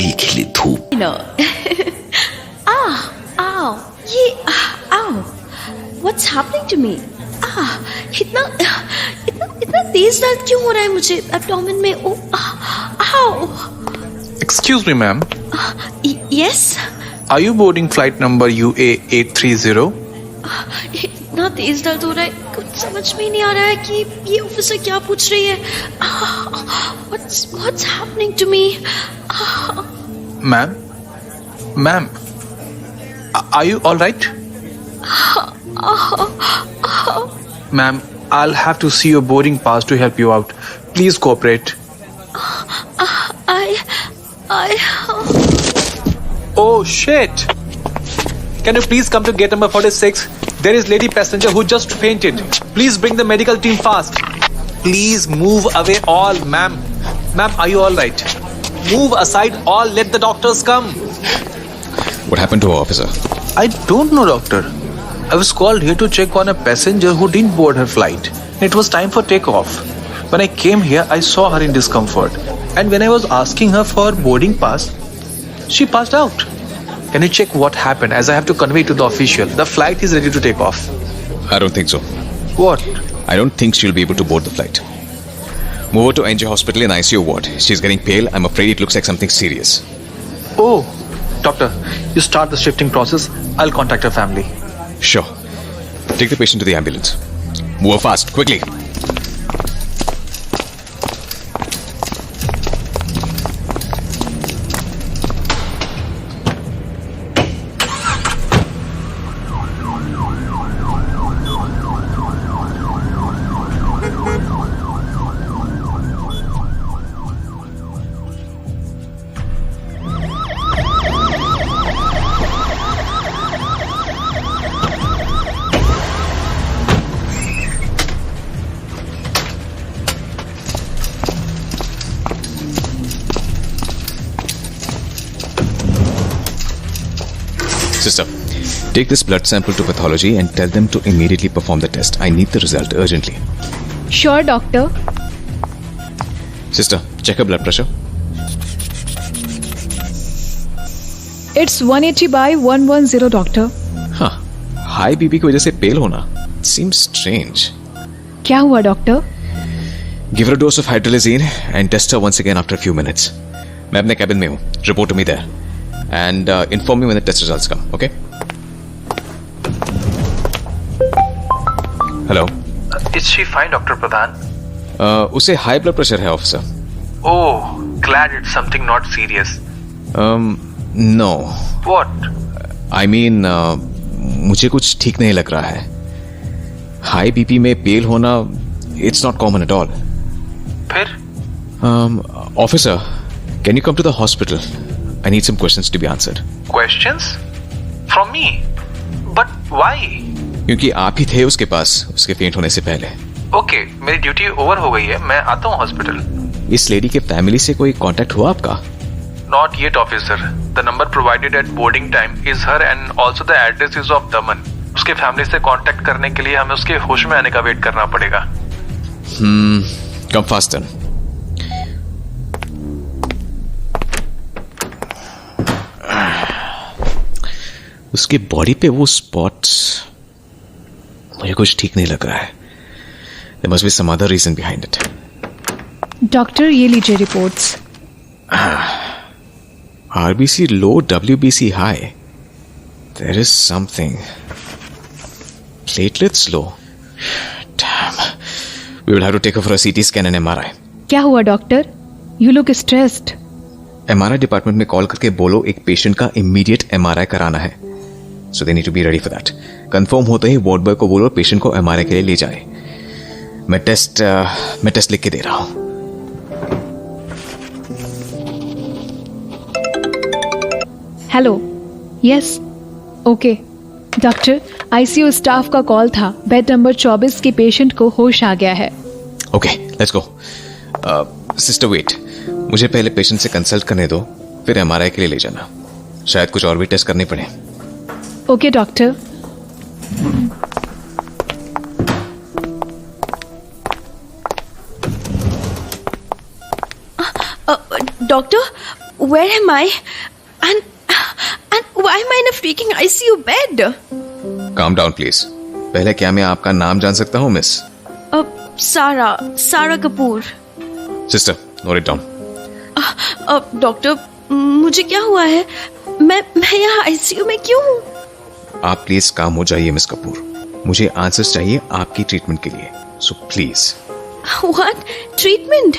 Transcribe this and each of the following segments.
खिली धूप। Ow, ow. What's happening to me? इतना तेज दर्द क्यों हो रहा है मुझे एब्डोमेन में? Ow. Excuse me, ma'am. Yes. Are you boarding flight number UA830? इतना तेज दर्द हो रहा है, कुछ समझ में नहीं आ रहा है कि ये ऑफिसर क्या पूछ रही है. What's happening to me? Ma'am, are you all right? Ma'am, I'll have to see your boarding pass to help you out. Please cooperate. Oh shit! Can you please come to gate number 46? There is lady passenger who just fainted. Please bring the medical team fast. Please move away all, ma'am. Ma'am, are you all right? Move aside all, let the doctors come. What happened to her, officer? I don't know, doctor. I was called here to check on a passenger who didn't board her flight. It was time for takeoff. When I came here, I saw her in discomfort. And when I was asking her for boarding pass, she passed out. Can you check what happened as I have to convey to the official? The flight is ready to take off. I don't think so. What? I don't think she'll be able to board the flight. Move her to NJ Hospital in ICU ward. She's getting pale. I'm afraid it looks like something serious. Oh, doctor, you start the shifting process. I'll contact her family. Sure. Take the patient to the ambulance. Move her fast, quickly. Sister, take this blood sample to pathology and tell them to immediately perform the test. I need the result urgently. Sure, doctor. Sister, check her blood pressure. It's 180/110, doctor. हाँ, high BP की वजह से पेल होना seems strange. क्या हुआ, doctor? Give her a dose of hydralazine and test her once again after a few minutes. मैं अपने cabin में हूँ. Report to me there. And inform me when the test results come, okay? Hello? Is she fine, Dr. Pradhan? उसे high blood pressure है, officer. Oh, glad it's something not serious. No. What? I mean, मुझे कुछ ठीक नहीं लग रहा है. High BP में पेल होना, it's not common at all. फिर? Officer, can you come to the hospital? I need some questions to be answered. Questions? From me? But why? क्योंकि आप ही थे उसके पास उसके फेंट होने से पहले. Okay, मेरी ड्यूटी ओवर हो गई है. मैं आता हूँ हॉस्पिटल. इस लेडी के फैमिली से कोई कांटेक्ट हुआ आपका? Not yet, officer. The number provided at boarding time is her and also the address is of Daman. उसके फैमिली से कांटेक्ट करने के लिए हमें उसके होश में आने का वेट करना पड़ेगा. Come fast then. उसकी बॉडी पे वो स्पॉट्स, मुझे कुछ ठीक नहीं लग रहा है. There must be some other reason behind it. Doctor, ये लीजिए reports. RBC low, WBC high. There is something. Platelets low. Damn. We will have to take her for a CT scan and MRI. क्या हुआ, doctor? You look stressed. MRI department में call करके बोलो एक patient का immediate MRI कराना है. So they need to be ready for that. Confirm होते ही वार्ड बॉय को बोलो पेशेंट को MRI के लिए ले जाए. मैं टेस्ट लिख के दे रहा हूं. Hello. Yes. Okay. Doctor, ICU staff का कॉल था. बेड नंबर 24 के पेशेंट को होश आ गया है. Okay, let's go. Sister wait, मुझे पहले पेशेंट से कंसल्ट करने दो, फिर MRI के लिए ले जाना. शायद कुछ और भी टेस्ट करने पड़े. Okay doctor. Doctor, where am I? And why am I in a freaking ICU bed? Calm down please. पहले क्या मैं आपका नाम जान सकता हूँ मिस? सारा Kapoor. Sister, note it down. Doctor, मुझे क्या हुआ है? मैं यहाँ ICU में क्यों हूँ? आप प्लीज काम हो जाइए मिस कपूर. मुझे आंसर्स चाहिए आपकी ट्रीटमेंट के लिए. So please. What? Treatment?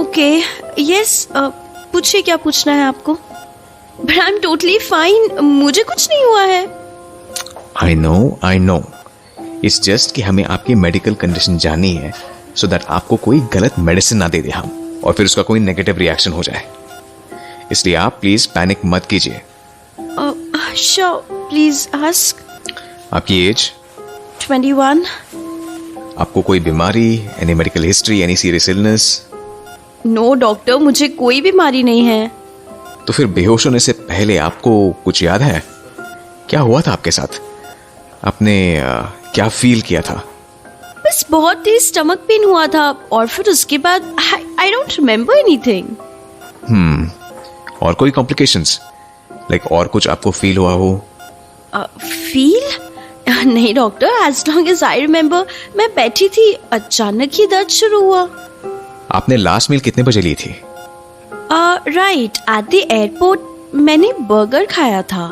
Okay, yes. पूछिए क्या पूछना है आपको? But I'm totally fine. मुझे कुछ नहीं हुआ है. I know. It's just कि हमें आपकी मेडिकल कंडीशन जाननी है so that आपको कोई गलत मेडिसिन ना दे दे हम और फिर उसका कोई नेगेटिव रिएक्शन हो जाए. इसलिए आप प्लीज पैनिक मत कीजिए. Sure, please ask. आपकी एज? 21. आपको कोई बीमारी, any medical history, any serious illness? No doctor, मुझे कोई बीमारी नहीं है. तो फिर बेहोश होने से पहले आपको कुछ याद है? क्या हुआ था आपके साथ? आपने क्या फील किया था? बस बहुत तेज स्टमक पेन हुआ था और फिर उसके बाद आई डोंट रिमेम्बर एनीथिंग. और कोई कॉम्प्लिकेशंस? लाइक और कुछ आपको फील हुआ हो? फील? नहीं doctor, as long as I remember मैं बैठी थी, अचानक ही दर्द शुरू हुआ. आपने लास्ट मील कितने बजे ली थी? राइट, एट द एयरपोर्ट मैंने बर्गर खाया था.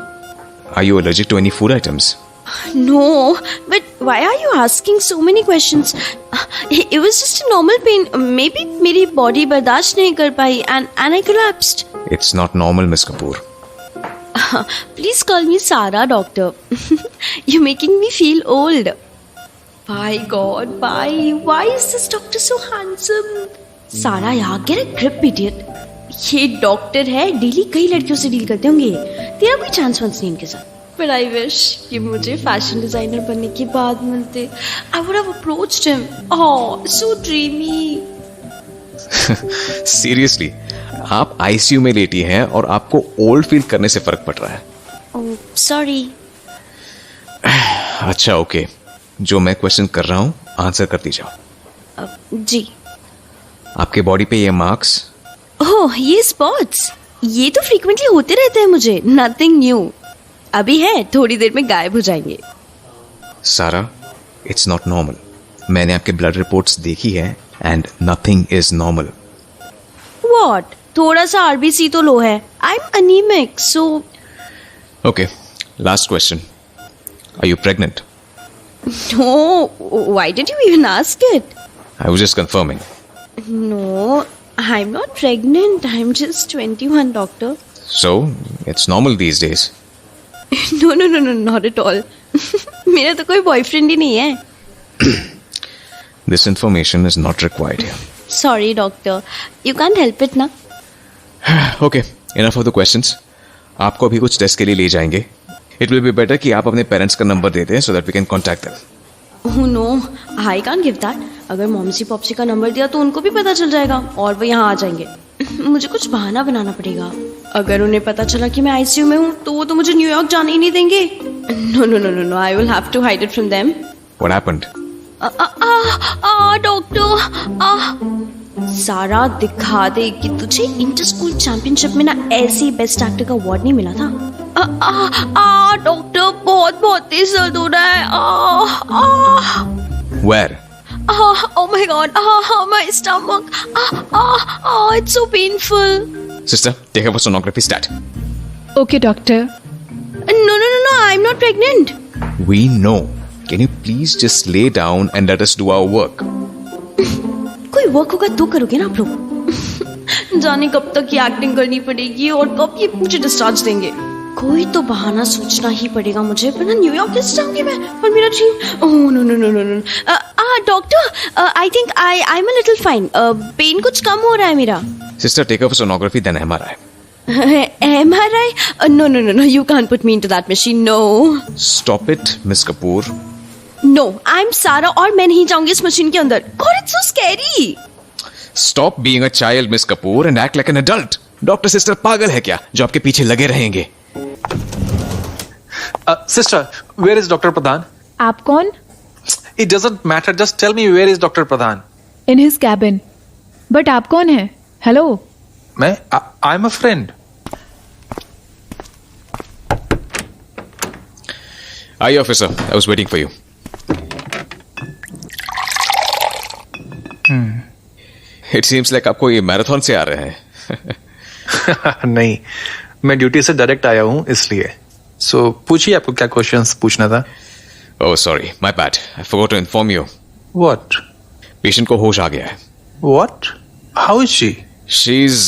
Are you allergic to any food items? No, but why are you asking so many questions? It was just a normal pain. Maybe मेरी body बर्दाश्त नहीं कर पाई and I collapsed. It's not normal, Miss Kapoor. Please call me Sara, doctor. You're making me feel old. By God, why is this doctor so handsome? Sara, यार, get a grip, idiot. ये doctor है, daily कई लड़कियों से deal करते होंगे. तेरा कोई चांस वांस नहीं इनके साथ. But I wish कि मुझे फैशन डिजाइनर बनने के बाद मिलते. I would have approached him. Oh, so dreamy. Seriously, आप आईसीयू में लेटी हैं और आपको ओल्ड फील करने से फर्क पड़ रहा है. Oh, sorry. अच्छा, ओके. जो मैं क्वेश्चन कर रहा हूं आंसर कर दीजिए. जी. आपके बॉडी पे ये मार्क्स? ओह, ये स्पॉट्स, ये तो फ्रीक्वेंटली होते रहते हैं मुझे. Nothing new. अभी है, थोड़ी देर में गायब हो जाएंगे. सारा, इट्स नॉट नॉर्मल. मैंने आपके ब्लड रिपोर्ट्स देखी है and nothing is normal. What? थोड़ा सा आरबीसी तो लो है. I am anaemic, so. Okay, last question. Are you pregnant? No, why did you even ask it? I was just confirming. No, I am not pregnant. I am just 21, doctor. So it's normal these days. No, not at all. मेरा तो कोई boyfriend ही नहीं है. This information is not required here. Sorry doctor, you can't help it ना. Okay, enough of the questions. आपको अभी कुछ टेस्ट के लिए ले जाएंगे. इट विल बी बेटर कि आप अपने पेरेंट्स का नंबर दे दें so that we can contact them. Oh no, I can't give that. अगर मॉमसी पॉप्सी का नंबर दिया तो उनको भी पता चल जाएगा और वो यहाँ आ जाएंगे. मुझे कुछ बहाना बनाना पड़ेगा. अगर उन्हें पता चला कि मैं आईसीयू में हूँ तो वो तो मुझे न्यूयॉर्क जाने ही नहीं देंगे. No, I will have to hide it from them. What happened? Doctor, सारा दिखा दे कि तुझे इंटर स्कूल चैंपियनशिप में ना ऐसी बेस्ट एक्टर का अवार्ड नहीं मिला था. डॉक्टर, बहुत तेज दर्द हो रहा है. Where? Oh my God, my stomach. It's so painful. Sister, take up a sonography stat. Okay, doctor. No, I'm not pregnant. We know. Can you please just lay down and let us do our work? कोई work होगा तो करोगे ना आप लोग. जाने कब तक ये एक्टिंग करनी पड़ेगी और कब ये मुझे डिस्चार्ज देंगे. कोई तो बहाना सोचना ही पड़ेगा मुझे, वरना न्यूयॉर्क कैसे जाऊंगी मैं और मेरा dream. Oh no. Doctor, I think I am a little fine. Pain कुछ कम हो रहा है मेरा. Sister, take up a sonography then MRI. MRI? No, you can't put me into that machine. No. Stop it, Miss Kapoor. No, I'm Sara और मैं नहीं जाऊंगी इस मशीन के अंदर. God, it's so scary. Stop being a child, Miss Kapoor, and act like an adult. Doctor sister पागल है क्या जो आपके पीछे लगे रहेंगे? Sister, where is Dr. Pradhan? आप कौन? It doesn't matter. Just tell me where is Dr. Pradhan? In his cabin. But आप कौन हैं? Hello. I am a friend. Aye, officer. I was waiting for you. It seems like आपको ये marathon से आ रहे हैं. नहीं, मैं ड्यूटी से डायरेक्ट आया हूं इसलिए. सो पूछिए आपको क्या क्वेश्चंस पूछना था. Oh, sorry. My bad. I forgot to inform you. What? Patient को होश आ गया है. What? How is she? She's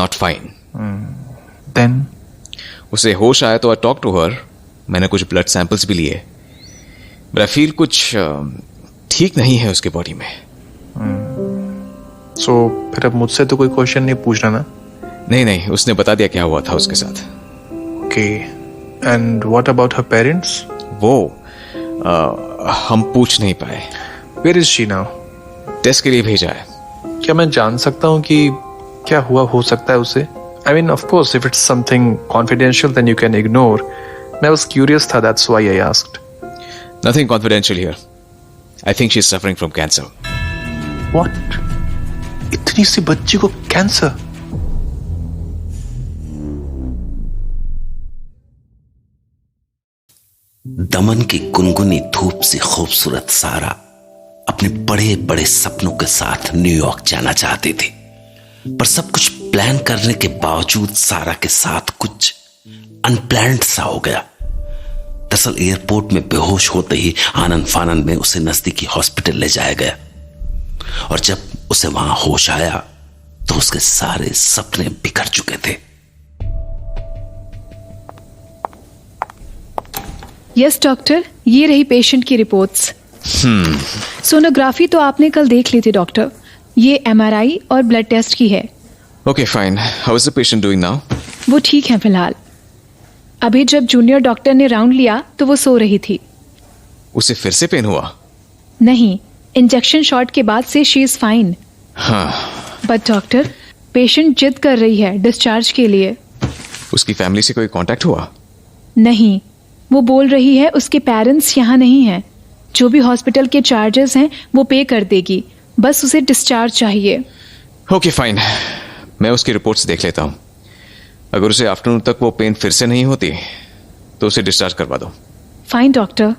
not fine. Then उसे होश आया तो I talked to her. मैंने कुछ ब्लड सैंपल्स भी लिए. But I feel कुछ ठीक नहीं है उसके बॉडी में. so फिर अब मुझसे तो कोई क्वेश्चन नहीं पूछना ना. नहीं, उसने बता दिया क्या हुआ था उसके साथ. Okay. And what about her parents? वो हम पूछ नहीं पाए. Where is she now? Test के लिए भेजा है. क्या मैं जान सकता हूँ कि क्या हुआ हो सकता है उसे? I mean, of course, if it's something confidential, then you can ignore. मैं was curious था, that's why I asked. Nothing confidential here. I think she's suffering from cancer. What? इतनी सी बच्ची को कैंसर? दमन की गुनगुनी धूप से खूबसूरत सारा अपने बड़े बड़े सपनों के साथ न्यूयॉर्क जाना चाहती थी, पर सब कुछ प्लान करने के बावजूद सारा के साथ कुछ अनप्लान्ड सा हो गया. दरअसल एयरपोर्ट में बेहोश होते ही आनंद फानंद में उसे नजदीकी हॉस्पिटल ले जाया गया, और जब उसे वहां होश आया तो उसके सारे सपने बिखर चुके थे. यस डॉक्टर, ये रही पेशेंट की रिपोर्ट्स. सोनोग्राफी तो आपने कल देख ली थी डॉक्टर. ये MRI और ब्लड टेस्ट की है. Okay, fine. How is the patient doing now? वो ठीक है फिलहाल. अभी जब जूनियर डॉक्टर ने राउंड लिया तो वो सो रही थी. उसे फिर से पेन हुआ? नहीं, इंजेक्शन शॉट के बाद से शी इज फाइन. हाँ. बट डॉक्टर, पेशेंट जिद कर रही है डिस्चार्ज के लिए. उसकी फैमिली से कोई कांटेक्ट हुआ? नहीं, वो बोल रही है उसके पेरेंट्स यहाँ नहीं हैं. जो भी हॉस्पिटल के चार्जेस हैं वो पे कर देगी, बस उसे डिस्चार्ज चाहिए. Okay, fine. मैं उसकी रिपोर्ट्स देख लेता हूँ. अगर उसे आफ्टरनून तक वो पेन फिर से नहीं होती तो उसे डिस्चार्ज करवा दो. Fine doctor.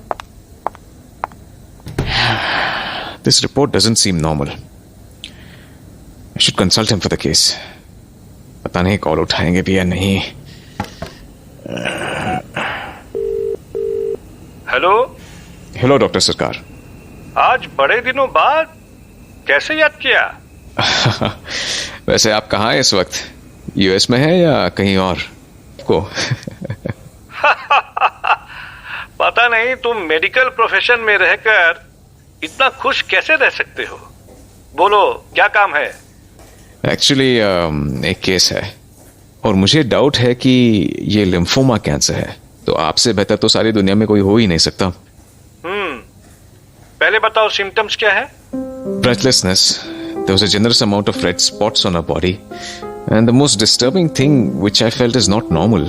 This report doesn't seem normal. I should consult him for the case. पता नहीं कॉल उठाएंगे भी या नहीं. हेलो डॉक्टर सरकार. आज बड़े दिनों बाद कैसे याद किया? वैसे आप कहाँ हैं इस वक्त? यूएस में है या कहीं और को? पता नहीं तुम मेडिकल प्रोफेशन में रहकर इतना खुश कैसे रह सकते हो. बोलो क्या काम है? एक्चुअली एक केस है और मुझे डाउट है कि ये लिम्फोमा कैंसर है. तो आपसे बेहतर तो सारी दुनिया में कोई हो ही नहीं सकता. पहले बताओ सिम्टम्स क्या है? Breathlessness. There was a generous amount of red spots on her body. And the most disturbing thing, which I felt is not normal,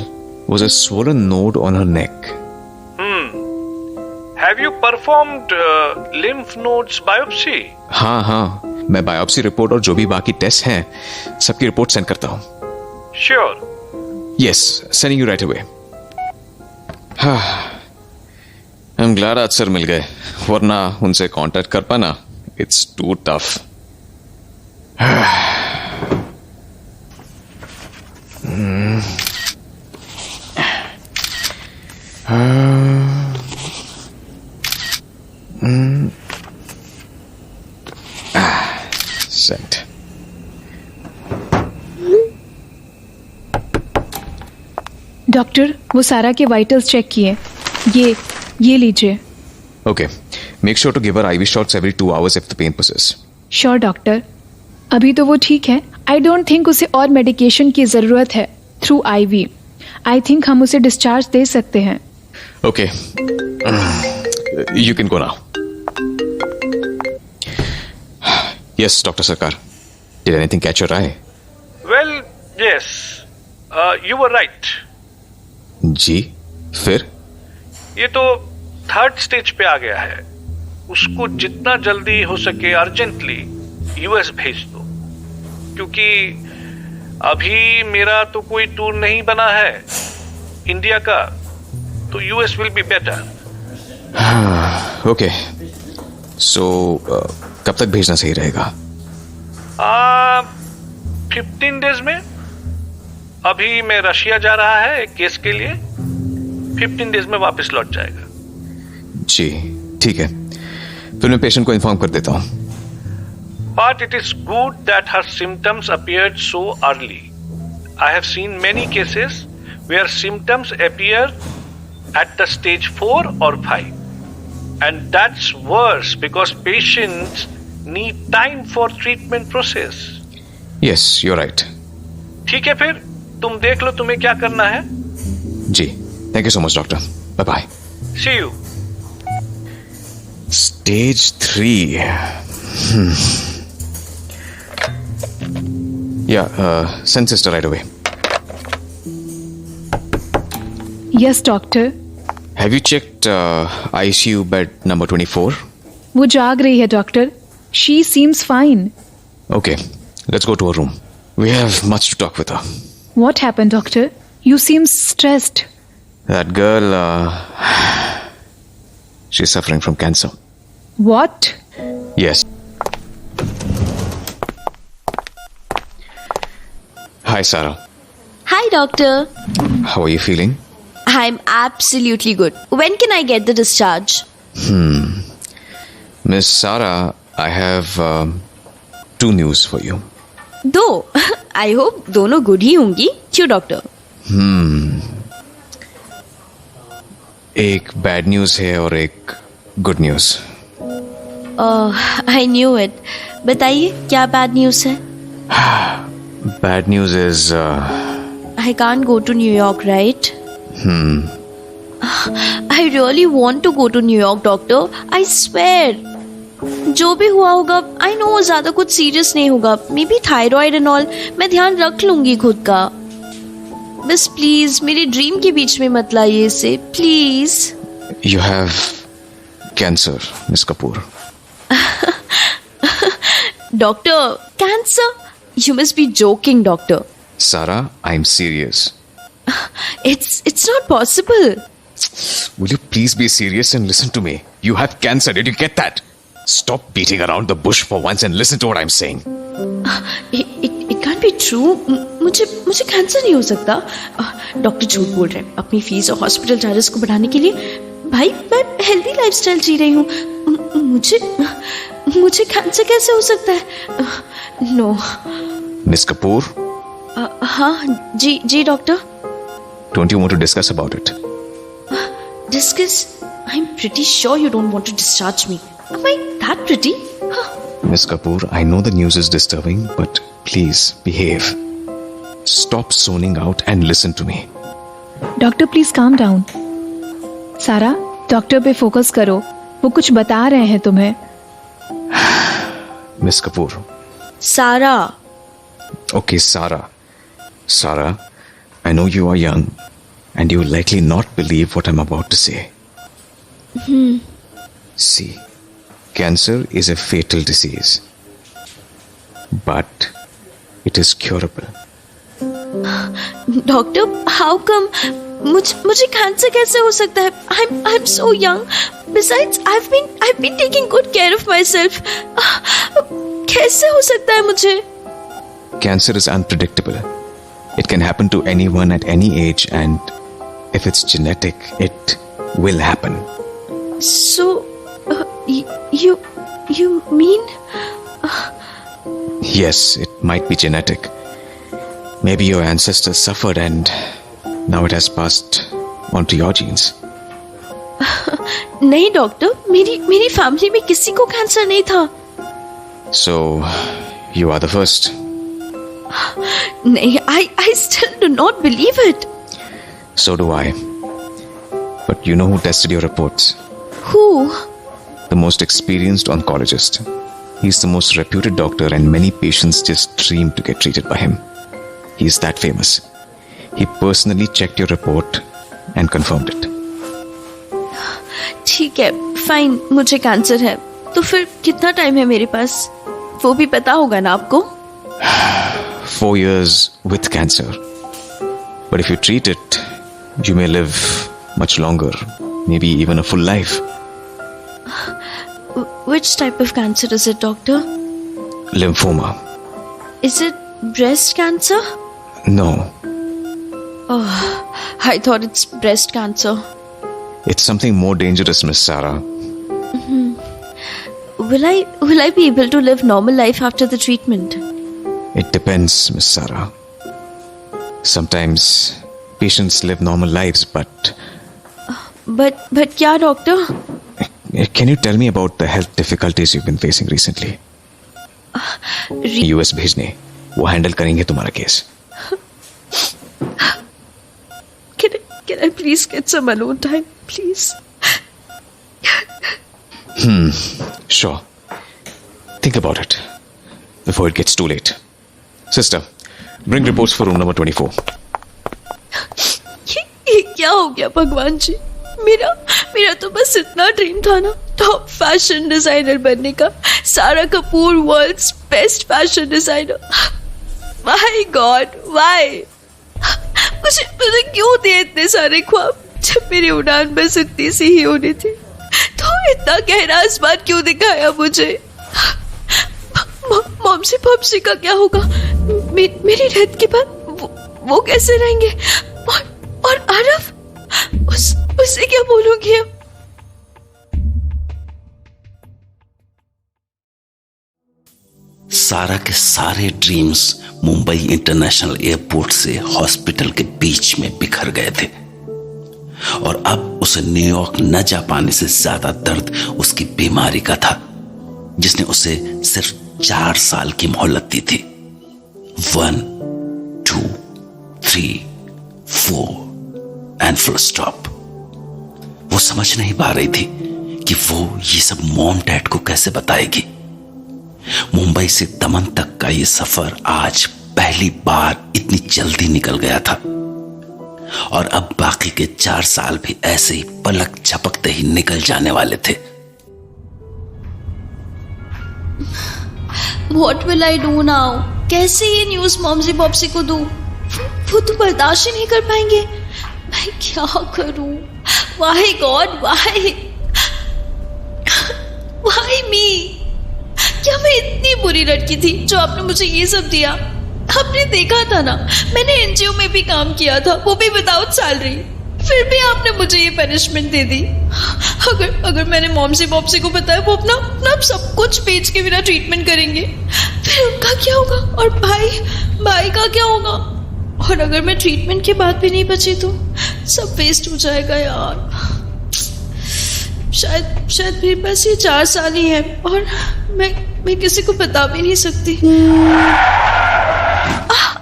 was a swollen node on her neck. Have you performed lymph nodes biopsy? हाँ. मैं biopsy report और जो भी बाकी test हैं, सबकी report send करता हूँ. Sure. Yes, sending you right away. I'm glad आज सर मिल गए, वरना उनसे कांटेक्ट कर पाना it's too tough. Sent. Doctor, वो सारा के वाइटल्स चेक किए. ये लीजिए. Okay. Make sure to give her IV shots every 2 hours if the pain persists. Sure doctor. अभी तो वो ठीक है. आई डोंट थिंक उसे और मेडिकेशन की जरूरत है थ्रू IV. आई थिंक हम उसे डिस्चार्ज दे सकते हैं. Okay. You can go now. Yes, Dr. Sarkar. Did anything catch your eye? Well, yes. You were right. जी, फिर? ये तो 3rd स्टेज पे आ गया है. उसको जितना जल्दी हो सके अर्जेंटली यूएस भेज दो, क्योंकि अभी मेरा तो कोई टूर नहीं बना है इंडिया का, तो US will be better. Okay, so कब तक भेजना सही रहेगा? 15 डेज में। अभी मैं रशिया जा रहा है एक केस के लिए, 15 डेज में वापस लौट जाएगा। जी ठीक है, फिर मैं पेशेंट को इन्फॉर्म कर देता हूँ। But it is good that her symptoms appeared so early. I have seen many cases where symptoms appear at the stage 4 or 5. And that's worse because patients need time for treatment process. Yes, you right. ठीक है, फिर तुम देख लो तुम्हें क्या करना है। जी, thank you so much doctor, bye bye. See you. Stage 3। Send sister right away. Yes doctor. Have you checked ICU bed number 24? वो जाग रही है doctor. She seems fine. Okay, let's go to her room. We have much to talk with her. What happened, doctor? You seem stressed. That girl, she's suffering from cancer. What? Yes. Hi, Sarah. Hi, doctor. How are you feeling? I'm absolutely good. When can I get the discharge? Miss Sarah, I have 2 news for you. दो? I hope दोनों good ही होंगी। क्यों doctor? एक bad news है और एक good news. I knew it. बताइए क्या bad news है? Bad news is I can't go to New York, right? I really want to go to New York, doctor. I swear. जो भी हुआ होगा, I know ज्यादा कुछ सीरियस नहीं होगा। May be thyroid and all, मैं ध्यान रख लूंगी खुद का। बस प्लीज मेरी ड्रीम के बीच में मत लाइए इसे, please. you have cancer, Miss Kapoor. Doctor, cancer? You must be joking, doctor. Sarah, I'm serious. It's not possible. Will you please be serious and listen to me? You have cancer, did you get that? Stop beating around the bush for once and listen to what I'm saying. It can't be true. मुझे cancer नहीं हो सकता। Doctor झूठ बोल रहे हैं अपनी fees और हॉस्पिटल चार्जेस को बढ़ाने के लिए। भाई मैं हेल्दी लाइफस्टाइल जी रही हूँ। मुझे कैंसर कैसे हो सकता है? नो। Miss Kapoor, हाँ जी doctor. don't you want to discuss about it? Discuss? I'm pretty sure you don't want to discharge me. Am I that pretty? Miss Kapoor, I know the news is disturbing, but please behave. Stop zoning out and listen to me. Doctor please calm down. सारा, doctor पे focus करो, वो कुछ बता रहे हैं तुम्हें। Miss Kapoor. सारा। Okay, Sarah. Sarah, I know you are young and you will likely not believe what I'm about to say. See, cancer is a fatal disease, but it is curable. Doctor, how come? मुझे cancer कैसे हो सकता है? I'm so young. Besides, I've been taking good care of myself. कैसे हो सकता है मुझे? Cancer is unpredictable. It can happen to anyone at any age, and if it's genetic, it will happen. So, you mean? Yes, it might be genetic. Maybe your ancestors suffered and now it has passed on to your genes. नहीं doctor, मेरी family में किसी को cancer नहीं था। So, you are the first. नहीं, I still do not believe it. So do I. But you know who tested your reports? Who? The most experienced oncologist. He's the most reputed doctor and many patients just dream to get treated by him. He's that famous. He personally checked your report and confirmed it. ठीक है, fine, मुझे cancer है। तो फिर कितना time है मेरे पास? वो भी पता होगा ना आपको? 4 years with cancer. But if you treat it, you may live much longer, maybe even a full life. Which type of cancer is it, doctor? Lymphoma. Is it breast cancer? No, I thought it's breast cancer. it's something more dangerous, Miss Sarah. Will I be able to live normal life after the treatment? It depends, Miss Sarah. Sometimes patients live normal lives, but But क्या doctor? can you tell me about the health difficulties you've been facing recently? US भेजने, वो handle करेंगे तुम्हारा case. Can I please get some alone time, please? Sure. Think about it before it gets too late. Sister, bring reports for room number 24. ये क्या हो गया भगवान जी? मेरा तो बस इतना ड्रीम था ना, टॉप फैशन डिजाइनर बनने का. Sara Kapoor world's best fashion designer. My God, why? मुझे क्यों दिए इतने सारे ख्वाब जब मेरी उड़ान बस इतनी सी ही होनी थी? तो इतना गहरा आसमान क्यों दिखाया मुझे? मॉमसी पॉप्सी का क्या होगा? मेरी डेथ के बाद वो कैसे रहेंगे? और आरव, उससे क्या बोलूंगी अब? सारा के सारे ड्रीम्स मुंबई इंटरनेशनल एयरपोर्ट से हॉस्पिटल के बीच में बिखर गए थे और अब उसे न्यूयॉर्क न जा पाने से ज्यादा दर्द उसकी बीमारी का था, जिसने उसे सिर्फ 4 साल की मोहलत दी थी. 1, 2, 3, 4 एंड फुल स्टॉप. वो समझ नहीं पा रही थी कि वो ये सब मॉम डैड को कैसे बताएगी. मुंबई से दमन तक का ये सफर आज पहली बार इतनी जल्दी निकल गया था और अब बाकी के 4 साल भी ऐसे ही पलक झपकते ही निकल जाने वाले थे. What will I do now? कैसे ये न्यूज मॉमसी पॉप्सी को दूं? वो तो बर्दाश्त ही नहीं कर पाएंगे. मैं क्या करूं? Why God? Why? Why me? क्या मैं इतनी बुरी लड़की थी जो आपने मुझे ये सब दिया? आपने देखा था ना, मैंने एनजीओ में भी काम किया था, वो भी विदाउट सैलरी. फिर भी आपने मुझे ये पनिशमेंट दे दी. अगर मैंने मॉमसी पॉप्सी को बताया, वो अपना सब कुछ बेच के मेरा ट्रीटमेंट करेंगे. फिर उनका क्या होगा? और भाई का क्या होगा? और अगर मैं ट्रीटमेंट के बाद भी नहीं बची तो सब वेस्ट हो जाएगा यार. शायद मेरे पास ये 4 साल ही है और मैं किसी को बता भी नहीं सकती.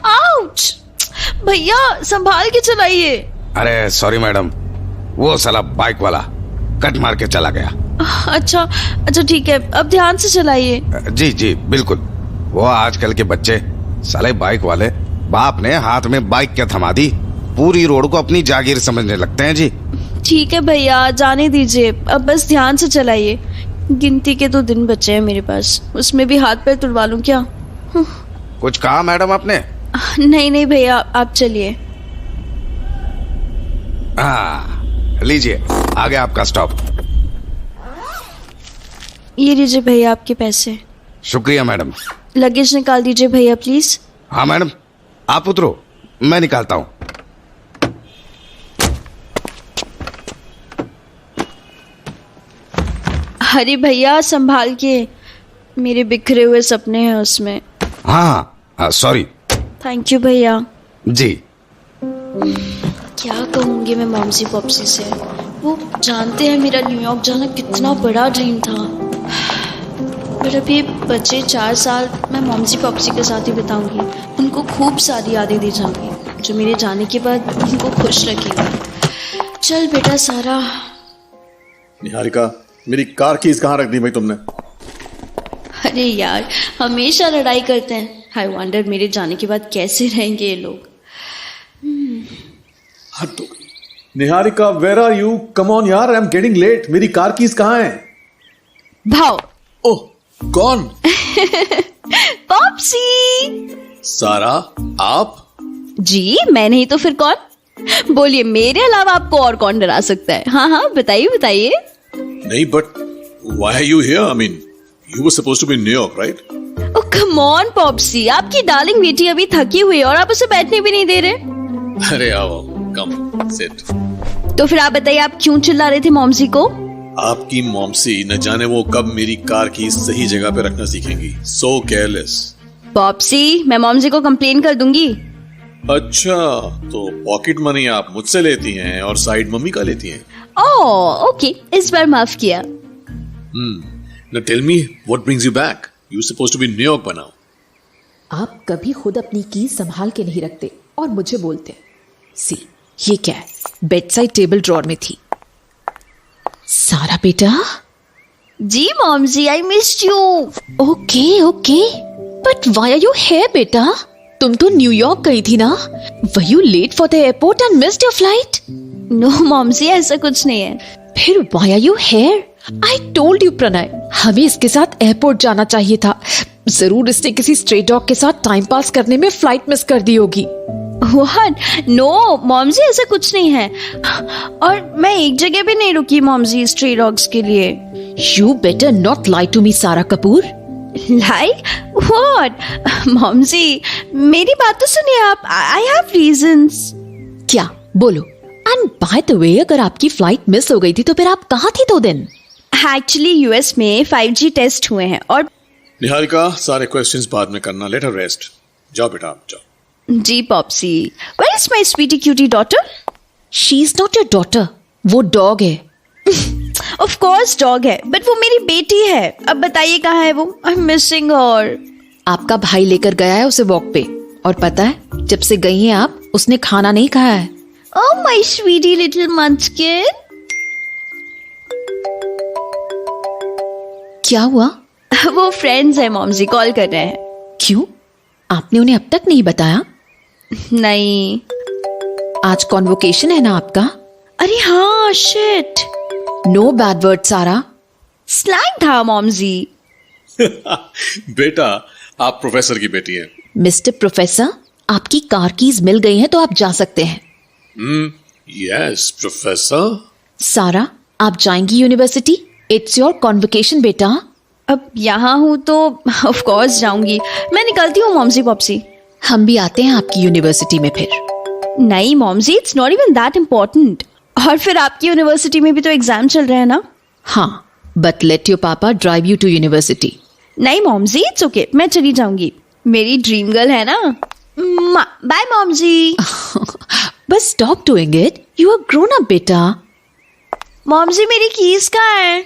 आउच! भैया संभाल के चलाइए. अरे सॉरी मैडम, वो साला बाइक वाला कट मार के चला गया. अच्छा ठीक है, अब ध्यान से चलाइए. जी बिल्कुल. वो आजकल के बच्चे साले बाइक वाले बाप ने हाथ में बाइक क्या थमा दी, पूरी रोड को अपनी जागीर समझने लगते हैं जी. ठीक है भैया, जाने दीजिए. अब बस ध्यान से चलाइए. गिनती के 2 दिन बचे हैं मेरे पास, उसमें भी हाथ पैर तुड़वा लूं क्या? कुछ कहा मैडम आपने? नहीं भैया, आप चलिए. हाँ लीजिए, आ गया आपका स्टॉप. ये लीजिए भैया आपके पैसे. शुक्रिया मैडम. लगेज निकाल दीजिए भैया प्लीज. हाँ मैडम, आप उतरो, मैं निकालता हूँ. अरे भैया संभाल के, मेरे बिखरे हुए सपने हैं उसमें. हाँ सॉरी. थैंक यू भैया. जी. क्या कहूँगी मैं मॉमसी पॉप्सी से? वो जानते हैं मेरा न्यूयॉर्क जाना कितना बड़ा ड्रीम था. पर अभी बचे 4 साल मैं मॉमसी पॉप्सी के साथ ही बिताऊंगी. उनको खूब सारी यादें दी जाऊंगी जो मेरे जाने के बाद उनको खुश रखेगी. चल बेटा सारा. निहारिका, मेरी कार कीज कहाँ रख दी भाई तुमने? अरे यार, हमेशा लड़ाई करते हैं. आई वंडर मेरे जाने के बाद कैसे रहेंगे ये लोग. हद हो गई. Niharika, where are you? Come on यार, आई एम गेटिंग लेट. मेरी कार कीज कहाँ है? भाव. ओह, कौन? पॉप्सी. सारा, आप? जी मैं नहीं तो फिर कौन? बोलिए, मेरे अलावा आपको और कौन डरा सकता है? हाँ हाँ बताइए बताइए। नहीं, but why are you here? I mean, you were supposed to be in New York, right? Oh come on popsy, आपकी डार्लिंग बेटी अभी थकी हुई है और आप उसे बैठने भी नहीं दे रहे। अरे आओ, कम सिट। तो फिर आप बताइए, आप क्यों चिल्ला रहे थे मॉमसी को? आपकी मॉमसी न जाने वो कब मेरी कार की सही जगह पे रखना सीखेंगी। So careless। पॉप्सी, मैं मॉमसी को कंप्लेन कर दूंगी। अच्छा, तो पॉकेट मनी आप मुझसे लेती हैं और साइड मम्मी का लेती हैं। ओह ओके, इस बार माफ किया। Now tell me, what brings you back? You supposed to be in New York by now. आप कभी खुद अपनी की संभाल के नहीं रखते और मुझे बोलते। सी, ये क्या है? बेड साइड टेबल ड्रॉर में थी। सारा बेटा। जी momsy, I missed you. Okay okay, but why are you here बेटा? तुम तो न्यूयॉर्क गई थी ना? Were you late for the airport and missed your flight? No momsy, ऐसा कुछ नहीं है। फिर why are you here? I told you Pranay, हमें इसके साथ एयरपोर्ट जाना चाहिए था। जरूर इसने किसी स्ट्रे डॉग के साथ टाइम पास करने में फ्लाइट मिस कर दी होगी। What? नो मॉमसी, ऐसा कुछ नहीं है। और मैं एक जगह भी नहीं रुकी मॉमसी स्ट्रे डॉग्स के लिए। You better not lie to me Sara Kapoor. Lie? What? मॉमसी, मेरी बात तो सुनिए आप। I have reasons. क्या? बोलो। एंड बाय द वे, अगर आपकी फ्लाइट मिस हो गई थी तो फिर आप कहाँ थी 2 दिन? एक्चुअली यूएस में 5G टेस्ट हुए हैं और निहारिका, सारे क्वेश्चंस बाद में करना। Let her rest. जाओ बेटा, आप जाओ। जी popsy. Where is my sweety cutie daughter? She is not your daughter, वो डॉग है। ऑफ कोर्स डॉग है, बट वो मेरी बेटी है। अब बताइए कहाँ है वो? I am missing her. आपका भाई लेकर गया है उसे वॉक पे, और पता है जब से गई हैं आप, उसने खाना नहीं खाया है। Oh my sweetie little munchkin. क्या हुआ? वो फ्रेंड्स है मॉमजी, कॉल कर रहे हैं। क्यों? आपने उन्हें अब तक नहीं बताया? नहीं। आज कॉन्वोकेशन है ना आपका? अरे हाँ, शिट। नो बैड वर्ड सारा। स्लैंग था मॉमजी। बेटा, आप प्रोफेसर की बेटी हैं। मिस्टर प्रोफेसर, आपकी कार कीज मिल गई हैं तो आप जा सकते हैं। Yes professor. सारा, आप जाएंगी यूनिवर्सिटी? इट्स योर कॉन्वोकेशन बेटा। अब यहाँ हूँ तो ऑफ कोर्स जाऊंगी। मैं निकलती हूँ मॉमजी पॉप्सी। हम भी आते हैं आपकी यूनिवर्सिटी में फिर। नहीं मॉमजी, it's not even that important. और फिर आपकी यूनिवर्सिटी में भी तो एग्जाम चल रहे हैं ना? हाँ, बट लेट योर पापा ड्राइव यू टू यूनिवर्सिटी। नहीं मॉमजी, इट्स ओके, मैं चली जाऊंगी। मेरी ड्रीम गर्ल है ना। बाय मॉमजी। बस stop doing it, you are grown up बेटा। मॉमजी, मेरी कीज कहाँ है?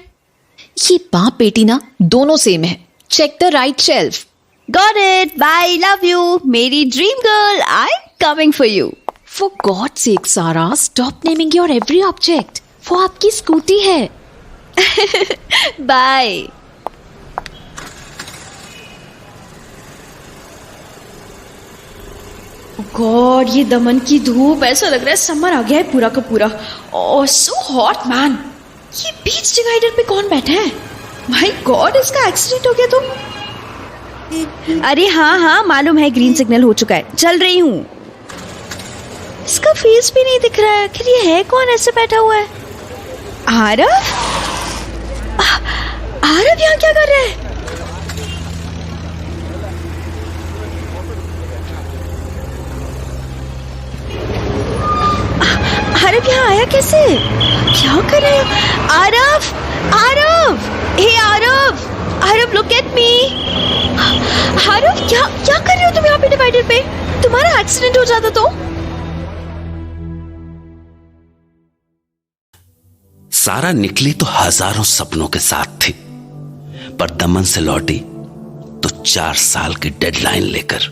ये बाप बेटी ना दोनों सेम है। Check the right shelf. Got it, bye, love you. मेरी dream girl, I am coming for you. For God's sake, Sarah, stop naming your every object. वो आपकी स्कूटी है। बाय। गॉड, ये दमन की धूप, ऐसा लग रहा है समर आ गया है पूरा का पूरा। ओह सो हॉट मैन। ये बीच डिवाइडर पे कौन बैठा है? माय गॉड, इसका एक्सीडेंट हो गया तो? अरे हाँ हाँ मालूम है, ग्रीन सिग्नल हो चुका है, चल रही हूँ। इसका फेस भी नहीं दिख रहा है। आखिर ये है कौन ऐसे बैठा हुआ है? आरव? आरव यहाँ क्या कर रहा है? आरव यहाँ आया कैसे? क्या कर रहे हो? Aarav! Aarav! Hey Aarav! Aarav, look at me. Aarav, क्या क्या कर रहे हो तुम यहाँ पे डिवाइडर पे? तुम्हारा एक्सीडेंट हो जाता तो? सारा निकली तो हजारों सपनों के साथ थी, पर दमन से लौटी तो 4 साल की डेडलाइन लेकर।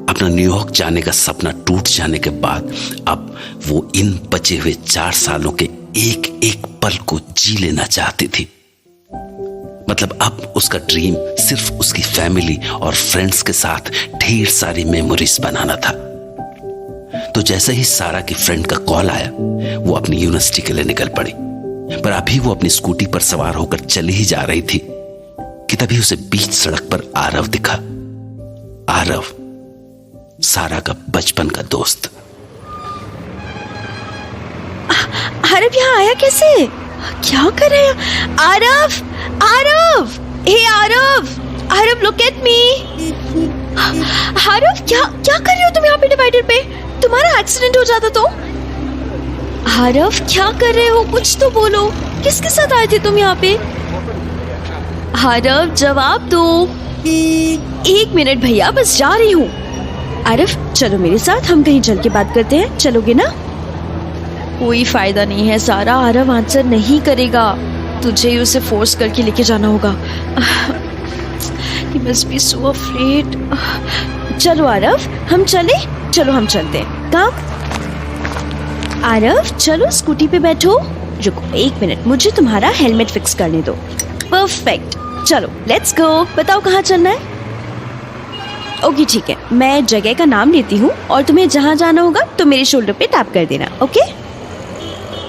अपना न्यूयॉर्क जाने का सपना टूट जाने के बाद अब वो इन बचे हुए 4 सालों के एक एक पल को जी लेना चाहती थी। मतलब अब उसका ड्रीम सिर्फ उसकी फैमिली और फ्रेंड्स के साथ ढेर सारी मेमोरीज बनाना था। तो जैसे ही सारा की फ्रेंड का कॉल आया, वो अपनी यूनिवर्सिटी के लिए निकल पड़ी। पर अभी वो अपनी स्कूटी पर सवार होकर चली ही जा रही थी कि तभी उसे बीच सड़क पर आरव दिखा। आरव सारा का बचपन का दोस्त। आरव यहाँ आया कैसे? क्या कर रहे हैं? Aarav, Aarav, hey Aarav, Aarav look at me. Aarav क्या क्या कर रहे हो तुम यहाँ पे डिवाइडर पे? तुम्हारा एक्सीडेंट हो जाता तो? आरव क्या कर रहे हो? कुछ तो बोलो, किसके साथ आए थे तुम यहाँ पे? आरव जवाब दो। 1 मिनट भैया, बस जा रही हूँ। आरव चलो मेरे साथ, हम कहीं चल के बात करते हैं, चलोगे ना? कोई फायदा नहीं है सारा, आरव आंसर नहीं करेगा, तुझे ही उसे फोर्स करके लेके जाना होगा। He must be so afraid. चलो आरव हम चले, चलो हम चलते हैं। काम आरव चलो स्कूटी पे बैठो। रुको 1 मिनट, मुझे तुम्हारा हेलमेट फिक्स करने दो। परफेक्ट, चलो लेट्स गो। बताओ कहाँ चलना है? ओके ठीक है, मैं जगह का नाम लेती हूँ और तुम्हें जहाँ जाना होगा तो मेरे शोल्डर पे टैप कर देना। Okay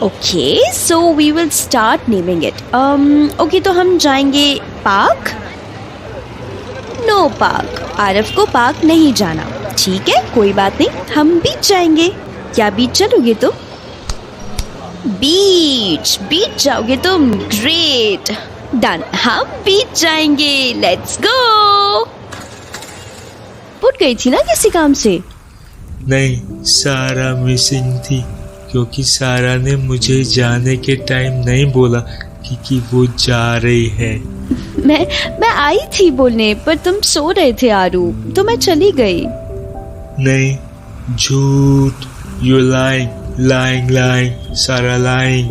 okay, so we will start naming it. Okay तो हम जाएंगे पार्क। नो पार्क, आरव को पार्क नहीं जाना। ठीक है कोई बात नहीं, हम बीच जाएंगे। क्या बीच चलोगे तुम? बीच, बीच जाओगे तुम? ग्रेट, डन, हम बीच जाएंगे। Let's go. उठ गई थी ना किसी काम से? नहीं, सारा मिसिंग थी, क्योंकि सारा ने मुझे जाने के टाइम नहीं बोला कि वो जा रही है। मैं आई थी बोलने, पर तुम सो रहे थे आरू, तो मैं चली गई। नहीं, झूठ, यू लाइंग लाइंग लाइंग, सारा लाइंग।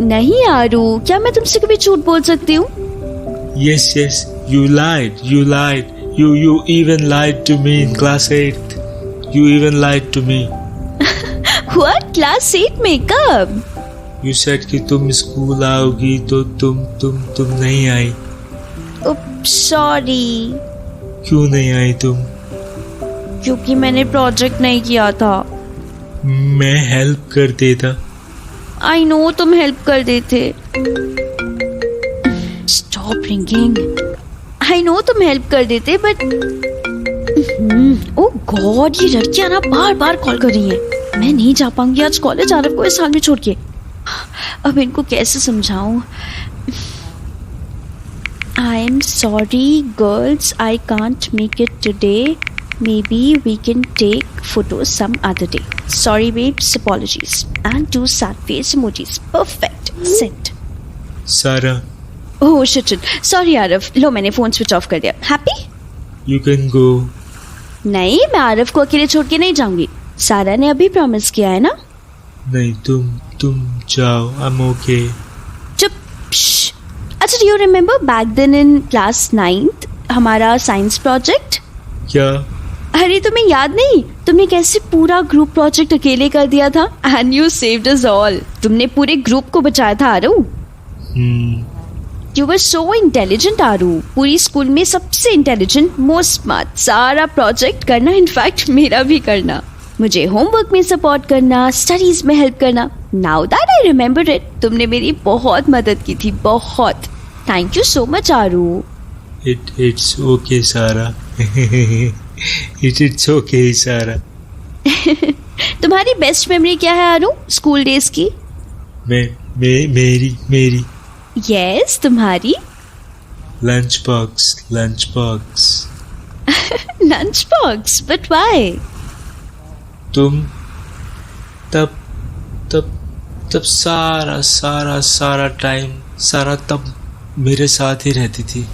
नहीं आरू, क्या मैं तुमसे कभी झूठ बोल सकती हूँ? Yes yes, you lied, you lied, you even lied to me in class 8th. You even lied to me. What? Class 8 में कब? You said कि तुम स्कूल आओगी तो तुम नहीं आई। सॉरी। क्यों नहीं आई तुम? क्योंकि मैंने प्रोजेक्ट नहीं किया था। मैं हेल्प कर देता। आई नो तुम हेल्प कर देते। Stop ringing. आई नो तुम हेल्प कर देते, बट ओह गॉड, ये लड़कियां ना बार बार कॉल कर रही हैं। मैं नहीं जा पाऊंगी आज कॉलेज, आरव को इस हाल में छोड़ के। अब इनको कैसे समझाऊं? I am sorry girls, I can't make it today, maybe we can take photo some other day. Sorry babes, apologies and do sad face emojis. Perfect, send. Sara. Oh shit, sorry Aarav, लो मैंने phone switch off कर दिया। Happy? You can go. नहीं, मैं आरव को अकेले छोड़ के नहीं जाऊंगी, सारा ने अभी प्रॉमिस किया है ना। नहीं, तुम जाओ, आई एम ओके। चुप। अच्छा, do you remember back then in class 9th हमारा साइंस प्रोजेक्ट? क्या? अरे तुम्हें याद नहीं, तुमने कैसे पूरा ग्रुप प्रोजेक्ट अकेले कर दिया था and you saved us all. तुमने पूरे ग्रुप को बचाया था आरू। You were so intelligent आरू, पूरी स्कूल में सबसे इंटेलिजेंट, मोस्ट स्मार्ट। सारा प्रोजेक्ट करना, इनफैक्ट मेरा भी करना, मुझे होमवर्क में सपोर्ट करना, स्टडीज में हेल्प करना। Now that I remember it, तुमने मेरी बहुत मदद की थी, बहुत। Thank you so much Aaru. It's okay Sara. It's okay Sara. तुम्हारी बेस्ट मेमोरी क्या है आरू स्कूल डेज की? मेरी यस, तुम्हारी? Lunch box. Lunch box, but why? तुम तब सारा टाइम, सारा तब मेरे साथ ही रहती थी।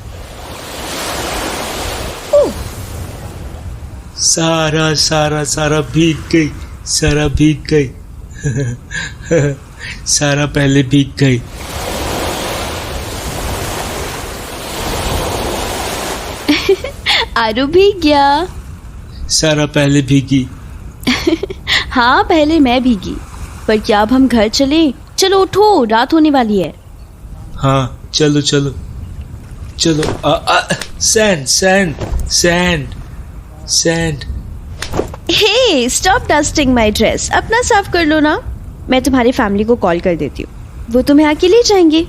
सारा भीग गई, सारा भीग गई। सारा पहले भीग गई। आरू भीग गया। सारा पहले भीगी। हाँ पहले मैं भीगी, पर क्या अब हम घर चले? चलो उठो, रात होने वाली है। हाँ चलो। Send. Hey stop dusting my dress, अपना साफ कर लो ना। मैं तुम्हारी फैमिली को कॉल कर देती हूँ, वो तुम्हें आके ले जाएंगे।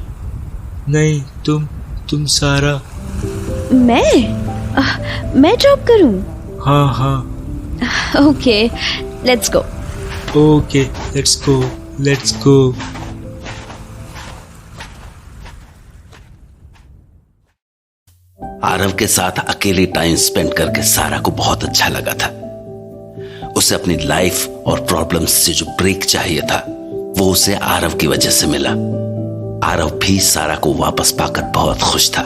नहीं, तुम सारा। मैं ड्रॉप करूँ? हाँ, Okay, let's go. Okay, let's go. Let's go. Aarav के साथ अकेले टाइम स्पेंड करके सारा को बहुत अच्छा लगा था। उसे अपनी लाइफ और प्रॉब्लम्स से जो ब्रेक चाहिए था वो उसे आरव की वजह से मिला। आरव भी सारा को वापस पाकर बहुत खुश था।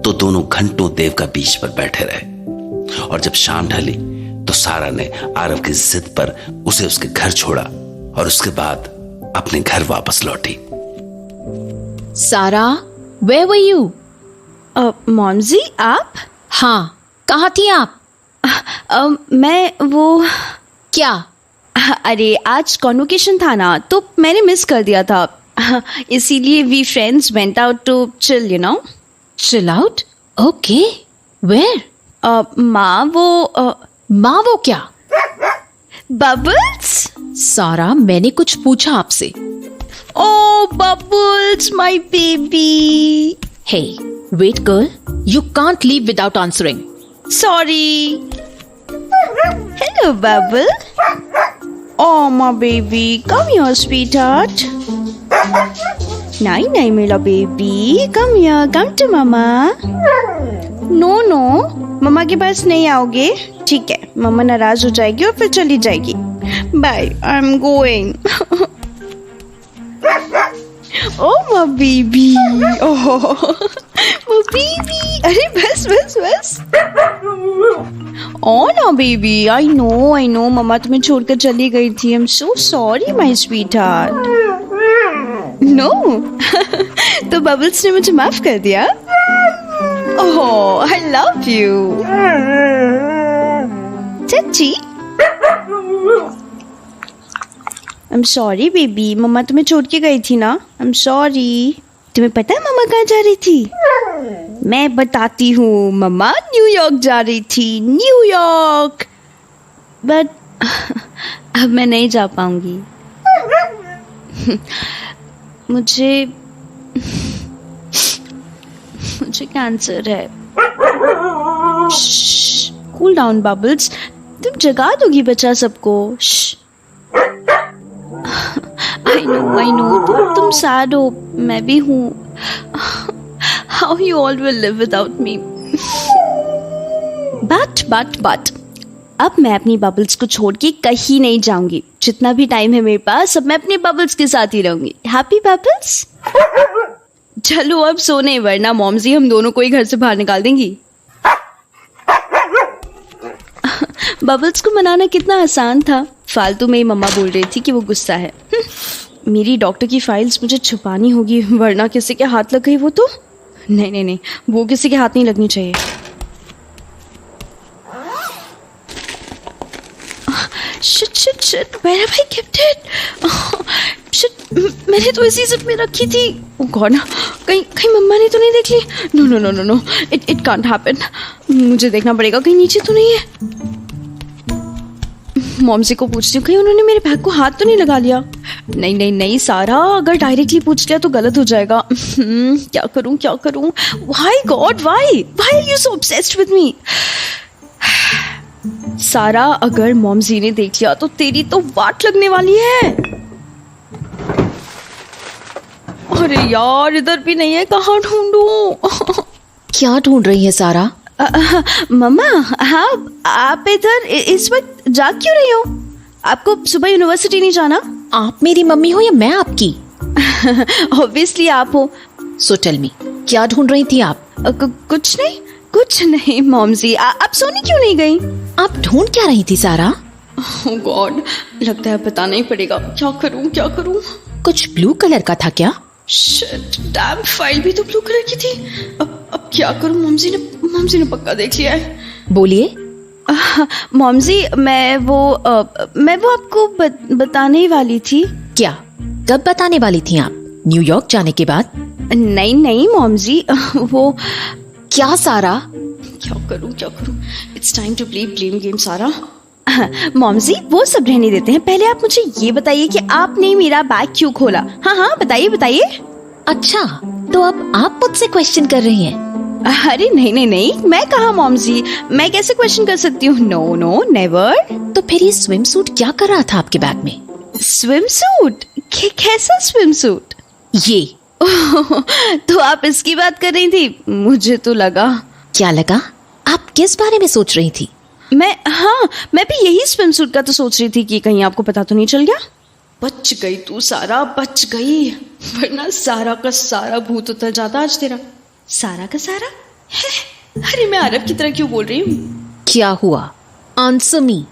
तो दोनों घंटों देव का बीच पर बैठे रहे और जब शाम ढली तो सारा ने आरव की जिद पर उसे उसके घर छोड़ा और उसके बाद अपने घर वापस लौटी। सारा, where were you? मॉमजी, आप? हाँ, कहाँ थी आप? मैं वो क्या? अरे आज कॉन्वोकेशन था ना, तो मैंने मिस कर दिया था। इसीलिए we friends went out to chill, you know. Chill out? Okay. Where? माँ वो क्या? बबल्स? सारा, मैंने कुछ पूछा आपसे। Oh, Bubbles, my baby. Hey, wait girl. You can't leave without answering. Sorry. Hello, Bubble. Oh, my baby. Come here, sweetheart. नहीं, मेरा baby. Come here. Come to mama. No. मम्मा के पास नहीं आओगे? ठीक है, मम्मा नाराज हो जाएगी और फिर चली जाएगी। Bye. I'm going. Oh, my baby. Oh, my baby. अरे बस. Oh, no, baby. I know. मम्मा तुम्हें छोड़कर चली गई थी. I'm so sorry, my sweetheart. No. तो बबल्स ने मुझे माफ कर दिया. Oh, I love you. चाची. I'm sorry, baby. मम्मा तुम्हें छोड़ के गई थी ना. I'm sorry. तुम्हें पता है मम्मा कहाँ जा रही थी? मैं बताती हूँ. मम्मा न्यूयॉर्क जा रही थी. न्यूयॉर्क. बट अब मैं नहीं जा पाऊंगी. मुझे कैंसर है. Cool down bubbles. तुम जगा दोगी बच्चा सबको. I know. तुम सैड हो. मैं भी हूँ. How you all will live without me. But अब मैं अपनी बबल्स को छोड़ के कहीं नहीं जाऊंगी. जितना भी टाइम है मेरे पास, सब मैं अपने बबल्स के साथ ही रहूंगी. Happy bubbles? चलो अब सोने, वरना मॉमजी हम दोनों को ही घर से बाहर निकाल देंगी. बबल्स को मनाना कितना आसान था. फालतू में ही मम्मा बोल रही थी कि वो गुस्सा है. मेरी डॉक्टर की फाइल्स मुझे छुपानी होगी, वरना किसी के हाथ लग गई वो तो. नहीं, वो किसी के हाथ नहीं लगनी चाहिए. Shit, where have I kept it? Shit, मैंने तो इसी जिप में रखी थी. Oh God, कहीं मम्मा ने तो नहीं देख ली? No. It can't happen. मुझे देखना पड़ेगा कहीं नीचे तो नहीं है. मॉम से को पूछती हूँ कहीं उन्होंने मेरे बैग को हाथ तो नहीं लगा लिया. नहीं सारा, अगर डायरेक्टली पूछ लिया तो गलत हो जाएगा. क्या करूँ? Why God, why are you so obsessed with me? सारा, अगर मॉमजी ने देख लिया तो तेरी तो वाट लगने वाली है. अरे यार, इधर भी नहीं है. कहाँ ढूंढूं? क्या ढूंढ रही है सारा? मम्मा, हाँ, आप इधर इस वक्त जाग क्यों रही हो? आपको सुबह यूनिवर्सिटी नहीं जाना? आप मेरी मम्मी हो या मैं आपकी? ऑब्वियसली आप हो. सो टेल मी, क्या ढूंढ रही थी आप? कुछ नहीं मॉमजी. आप सोने क्यों नहीं गई? आप ढूंढ क्या रही थी सारा? ओह गॉड, लगता है बताना ही पड़ेगा. क्या करूं? कुछ ब्लू कलर का था क्या? शिट, डैम, फाइल भी तो ब्लू कलर की थी. अब क्या करूं? मॉमजी ने पक्का देख लिया है. बोलिए. मॉमजी, मैं वो आपको बताने ही वाली थी. क्या? कब बताने वाली थी आप? न्यूयॉर्क जाने के बाद? नहीं मॉमजी, वो. क्या सारा? क्या करूं? It's time to play blame game Sara. मॉमजी, वो सब रहने देते हैं. पहले आप मुझे ये बताइए कि आपने मेरा बैग क्यों खोला. हाँ, बताइए. अच्छा, तो अब आप मुझसे क्वेश्चन कर रही हैं. अरे नहीं नहीं नहीं, मैं कहा मॉम जी, मैं कैसे क्वेश्चन कर सकती हूँ? No no never. तो फिर ये स्विम सूट क्या कर रहा था आपके बैग में? Swim suit? कैसा स्विम सूट? ये। तो आप इसकी बात कर रही थी? मुझे तो लगा। क्या लगा? आप किस बारे में सोच रही थी? मैं भी यही स्विम सूट का तो सोच रही थी कि कहीं आपको पता तो नहीं चल गया। बच गई तू सारा, बच गई, वरना सारा का सारा भूत उतर जाता आज तेरा। सारा का सारा है? अरे मैं अरब की तरह क्यों बोल रही हूँ? क्या हुआ? Answer me.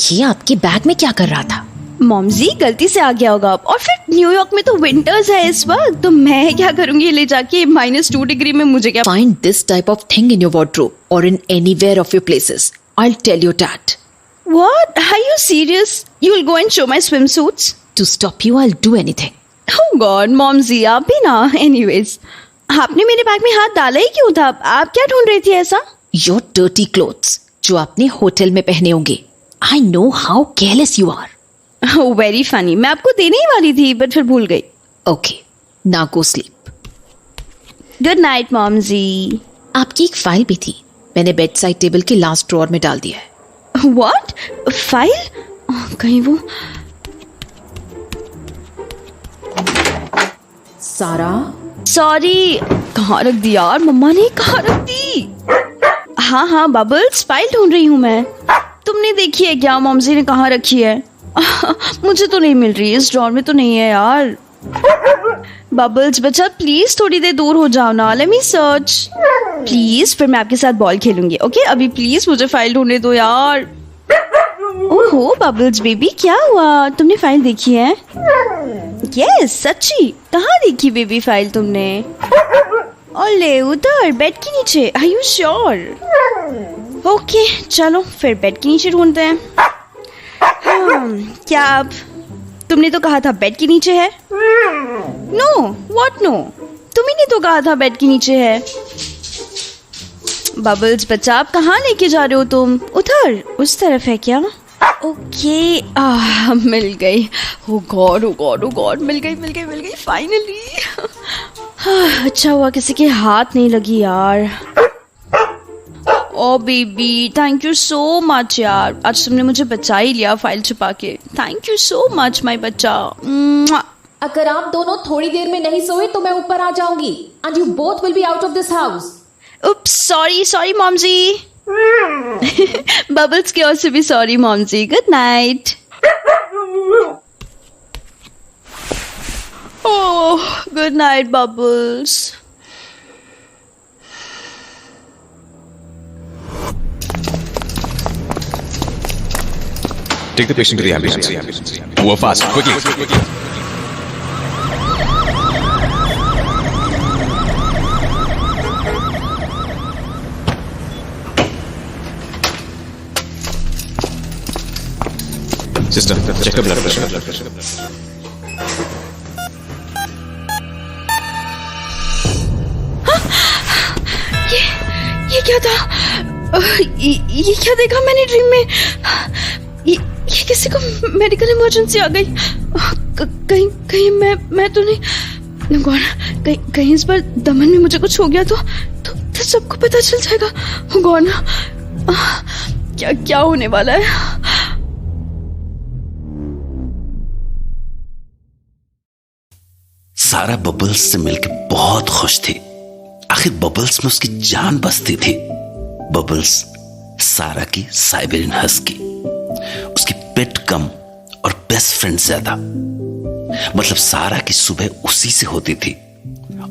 ये आपके बैग में क्या कर रहा था? मॉम जी गलती से आ गया होगा। और फिर न्यूयॉर्क में तो विंटर्स है इस वक्त, तो मैं क्या करूंगी ले जाके -2 डिग्री में? मुझे क्या? Find this type of thing in your wardrobe or in anywhere of your places. I'll tell your dad. What? Are you serious? You'll go and show my swimsuits? To stop you, I'll do anything. Oh God, mom ji आप भी ना। Anyways, आपने मेरे bag में हाथ डाला ही क्यों था? आप क्या ढूंढ रही थी ऐसा? Your dirty clothes, जो आपने होटल में पहने होंगे. I know how careless you are. Very funny. मैं आपको देने ही वाली थी बट फिर भूल गई। Okay, now go sleep. Good night mom ji. आपकी एक फाइल भी थी, मैंने बेड साइड टेबल के लास्ट ड्रॉर में डाल दिया है। व्हाट? फाइल? कहीं वो? सारा? सॉरी, कहाँ रख दी यार? मम्मा ने कहाँ रख दी? हाँ बबल्स, फाइल ढूंढ रही हूँ मैं। तुमने देखी है क्या मॉम जी ने कहाँ रखी है? मुझे तो नहीं मिल रही, इस ड्रॉर में तो नहीं है यार। बबल्स बच्चा प्लीज थोड़ी देर दूर हो जाओ ना, लेट मी सर्च प्लीज, फिर मैं आपके साथ बॉल खेलूंगी। ओके अभी प्लीज मुझे फाइल ढूंढने दो यार। ओहो बबल्स बेबी, क्या हुआ? तुमने फाइल देखी है? यस सच्ची? कहाँ देखी बेबी फाइल तुमने? ओले उधर बेड के नीचे। Are you sure? ओके चलो फिर बेड के नीचे ढूंढते हैं। क्या अब? तुमने तो कहा था बेड के नीचे है। No what no? तुम्ही ने तो कहा था बेड के नीचे है। बबल्स बच्चा आप कहाँ लेके जा रहे हो तुम? उधर उस तरफ है क्या? ओके मिल गई। ओ गॉड मिल गई फाइनली। अच्छा हुआ किसी के हाथ नहीं लगी यार। Oh baby thank you so much यार, आज तुमने मुझे बचा ही लिया फाइल छुपा के। Thank you so much my बच्चा। अगर आप दोनों थोड़ी देर में नहीं सोए तो मैं ऊपर आ जाऊंगी and you both will be out of this house. Oops sorry mom ji. Bubbles की ओर से भी sorry mom ji. Good night. Oh good night bubbles. Take the patient to the ambulance. Move fast, quickly. Sister, check the blood pressure. ये क्या था? ये क्या देखा मैंने ड्रीम में? ये किसी को मेडिकल इमरजेंसी आ गई। कहीं मैं तो नहीं? गॉड कहीं इस बार दमन में मुझे कुछ हो गया तो सबको पता चल जाएगा। गॉड क्या होने वाला है? सारा बबल्स से मिलकर बहुत खुश थी। आखिर बबल्स में उसकी जान बसती थी। बबल्स सारा की साइबेरियन हस्की, उसकी पेट कम और बेस्ट फ्रेंड ज्यादा। मतलब सारा की सुबह उसी से होती थी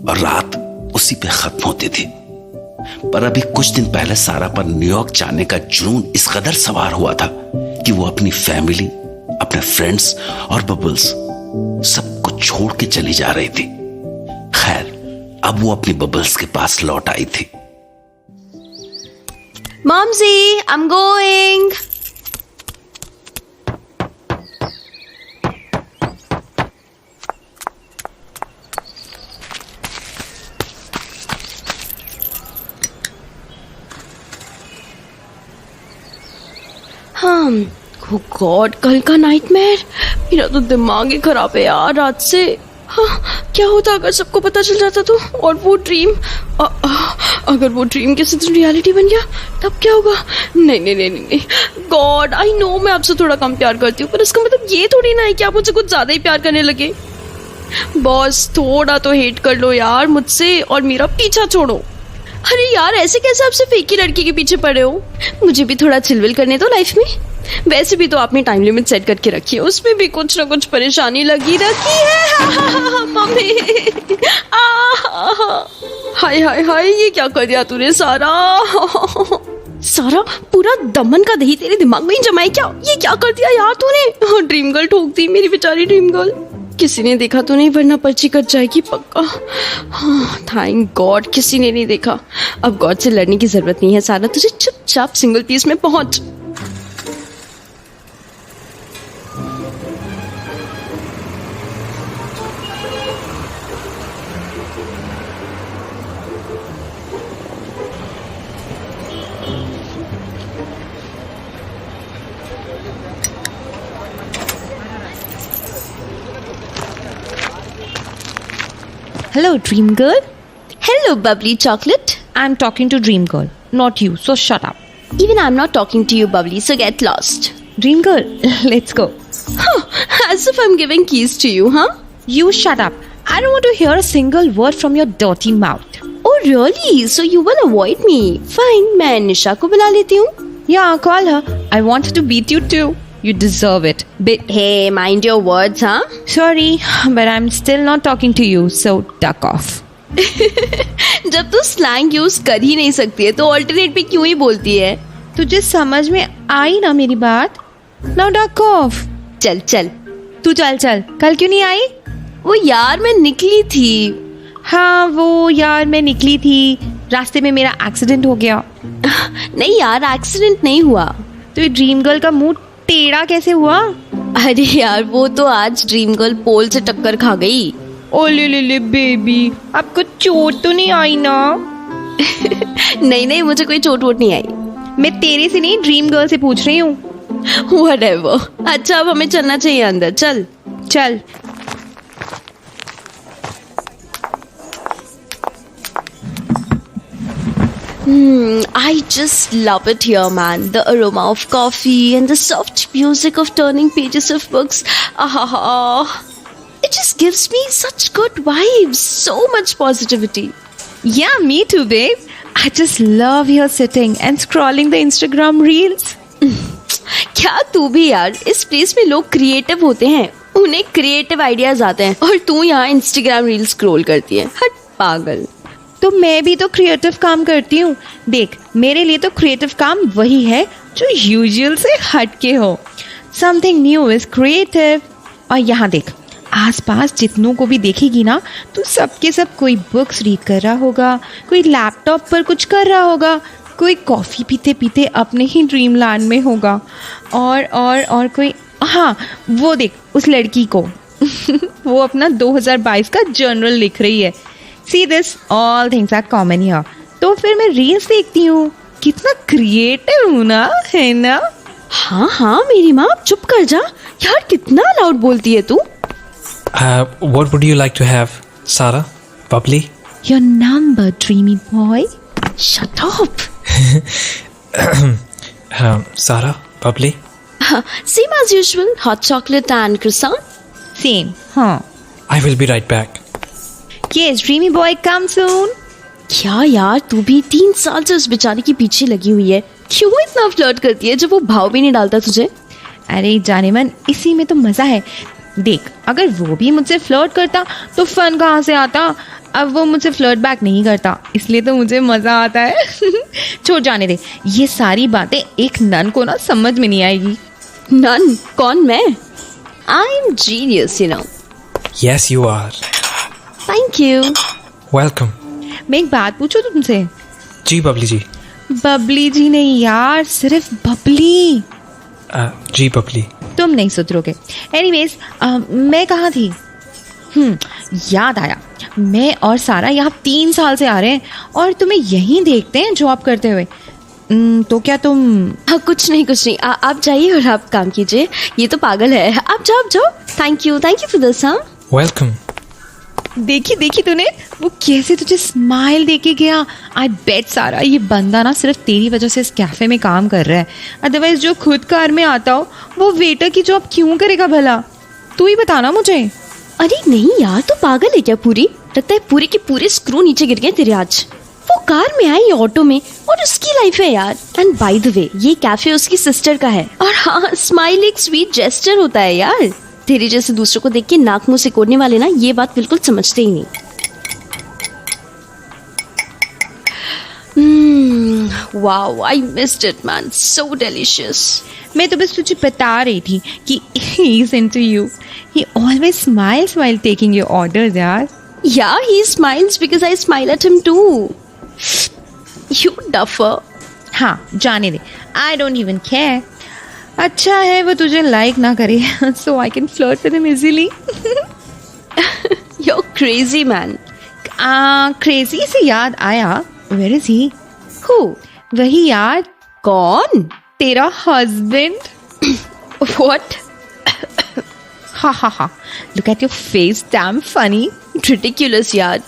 और रात उसी पे खत्म होती थी। पर अभी कुछ दिन पहले सारा पर न्यूयॉर्क जाने का जुनून इस कदर सवार हुआ था कि वो अपनी फैमिली, अपने फ्रेंड्स और बबल्स सबको छोड़ के चली जा रही थी। खैर अब वो अपनी बबल्स के पास लौट आई थी। मॉमजी आई एम गोइंग। गॉड कल का नाइटमेयर, मेरा तो दिमाग ही खराब है यार रात से। हाँ, क्या होता अगर सबको पता चल जाता तो, और वो ड्रीम अगर वो ड्रीम किसी दिन रियलिटी बन गया तब क्या होगा? नहीं नहीं नहीं नहीं, गॉड आई नो मैं आपसे थोड़ा कम प्यार करती हूँ, पर इसका मतलब ये थोड़ी ना है कि आप मुझे कुछ ज्यादा ही प्यार करने लगे। बॉस थोड़ा तो हेट कर लो यार मुझसे और मेरा पीछा छोड़ो। अरे यार ऐसे कैसे आप सिर्फ एक ही लड़की के पीछे पड़े हो? मुझे भी थोड़ा चिलविल करने दो लाइफ में। वैसे भी तो आपने टाइम लिमिट सेट करके रखी है, उसमें भी कुछ ना कुछ परेशानी लगी रखी है। मम्मी हाय हाय हाय, ये क्या कर दिया तूने सारा? सारा पूरा दमन का दही तेरे दिमाग में ही जमा है क्या? ये क्या कर दिया यार तूने? ड्रीम गर्ल ठोक दी, मेरी बेचारी ड्रीम गर्ल। किसी ने देखा तो नहीं, वरना पर्ची कट जाएगी पक्का। हाँ थैंक गॉड किसी ने नहीं देखा। अब गॉड से लड़ने की जरूरत नहीं है सारा, तुझे चुपचाप सिंगल पीस में पहुंच। Hello, Dream Girl. Hello bubbly chocolate. I'm talking to Dream Girl, not you, so shut up. Even I'm not talking to you bubbly, so get lost. Dream Girl, let's go. As if I'm giving keys to you, huh? You shut up. I don't want to hear a single word from your dirty mouth. Oh really? So you will avoid me? Fine, मैं निशा को बुला लेती हूँ। Yeah, call her. I wanted to beat you too. You deserve it. Hey, mind your words, huh? Sorry, but I'm still not talking to you, so duck off. जब तू slang use कर ही नहीं सकती है तो ऑल्टरनेट पे क्यों ही बोलती है? तुझे समझ में आई ना मेरी बात? Now duck off. चल चल तू चल चल, कल क्यों नहीं आई? वो यार मैं निकली थी। हाँ वो यार मैं निकली थी, रास्ते में मेरा एक्सीडेंट हो गया। नहीं यार एक्सीडेंट नहीं हुआ। तो ये ड्रीम गर्ल का मुंह टेढ़ा कैसे हुआ? अरे यार वो तो आज ड्रीम गर्ल पोल से टक्कर खा गई। ओ ले बेबी, आपको चोट तो नहीं आई ना? नहीं नहीं मुझे कोई चोट वोट नहीं आई। मैं तेरे से नहीं ड्रीम गर्ल से पूछ रही हूँ। Whatever. अच्छा अब हमें चलना चाहिए अंदर, चल चल। I just love it here, man. The aroma of coffee and the soft music of turning pages of books. It just gives me such good vibes, so much positivity. Yeah, me too, babe. I just love here sitting and scrolling the Instagram reels. क्या तू भी यार, इस place में लोग creative होते हैं, उन्हें क्रिएटिव आइडियाज आते हैं और तू यहाँ इंस्टाग्राम रील स्क्रॉल करती है। हट पागल। तो मैं भी तो क्रिएटिव काम करती हूँ। देख मेरे लिए तो क्रिएटिव काम वही है जो यूजुअल से हटके हो। Something new is creative. और यहाँ देख आसपास जितनों को भी देखेगी ना तो सबके सब कोई बुक्स रीड कर रहा होगा, कोई लैपटॉप पर कुछ कर रहा होगा, कोई कॉफ़ी पीते पीते अपने ही ड्रीम लैंड में होगा, और कोई हाँ वो देख उस लड़की को वो अपना 2022 का जर्नल लिख रही है। See this all things are common here. तो फिर मैं रील्स देखती हूँ। कितना क्रिएटिव हूँ ना, है ना? हाँ हाँ मेरी माँ चुप कर जा यार, कितना लाउड बोलती है तू। What would you like to have, Sarah? Bubbly? Your number, dreamy boy. Shut up. Sarah, bubbly? Same as usual, hot chocolate and croissant. Same, हाँ. I will be right back. Yes, dreamy boy, come soon. क्या यार तू भी 3 साल से उस बेचारे के पीछे लगी हुई है, क्यों इतना फ्लर्ट करती है जब वो भाव भी नहीं डालता तुझे? अरे जाने मन, इसी में तो मजा है। देख अगर वो भी मुझसे फ्लर्ट करता तो फन कहाँ से आता? अब वो मुझसे फ्लर्ट बैक नहीं करता, इसलिए तो मुझे मजा आता है। छोड़ जाने दे, ये सारी बातें एक नन को ना समझ में नहीं आएगी। नन? कौन मैं? I'm genius, you know. Yes, you are. Thank you. Welcome. मैं एक बात पूछूं तुमसे? जी बबली जी। बबली जी नहीं यार, सिर्फ बबली। जी बबली। तुम नहीं सुधरोगे। एनीवेज मैं कहाँ थी? याद आया, मैं और सारा यहाँ 3 साल से आ रहे हैं और तुम्हें यहीं देखते हैं जॉब करते हुए। तो क्या तुम? हाँ कुछ नहीं आप जाइए और आप काम कीजिए। ये तो पागल है। आप जाओ। Thank you for this. हाँ वेलकम। देखी तूने वो कैसे तुझे स्माइल देके गया। आई बेट सारा ये बंदा ना सिर्फ तेरी वजह से इस कैफे में काम कर रहा है, अदरवाइज जो खुद कार में आता हो वो वेटर की जॉब क्यों करेगा भला? तू ही बता ना मुझे। अरे नहीं यार, तू पागल है क्या? पूरी लगता है पूरे के पूरे स्क्रू नीचे गिर गए तेरे आज। वो कार में आई ऑटो में और उसकी लाइफ है यार। एंड बाय द वे ये कैफे उसकी सिस्टर का है। और हाँ, स्माइल एक स्वीट जेस्चर होता है यार। तेरे जैसे दूसरों को देख के नाक मुंह सिकोड़ने वाले ना ये बात बिल्कुल समझते ही नहीं। Wow, I missed it man, so delicious. मैं तो बस तुझे बता रही थी कि he is into you. He always smiles while taking your orders यार। Yeah, he smiles because I smile at him too. You duffer. हाँ, जाने दे, I don't even care. अच्छा है वो तुझे लाइक ना करे so I can flirt with him easily. You're crazy man. Crazy से याद आया, where is he? Who? वही यार, कौन? तेरा husband. What? ha. Look at your face, damn funny. Ridiculous यार।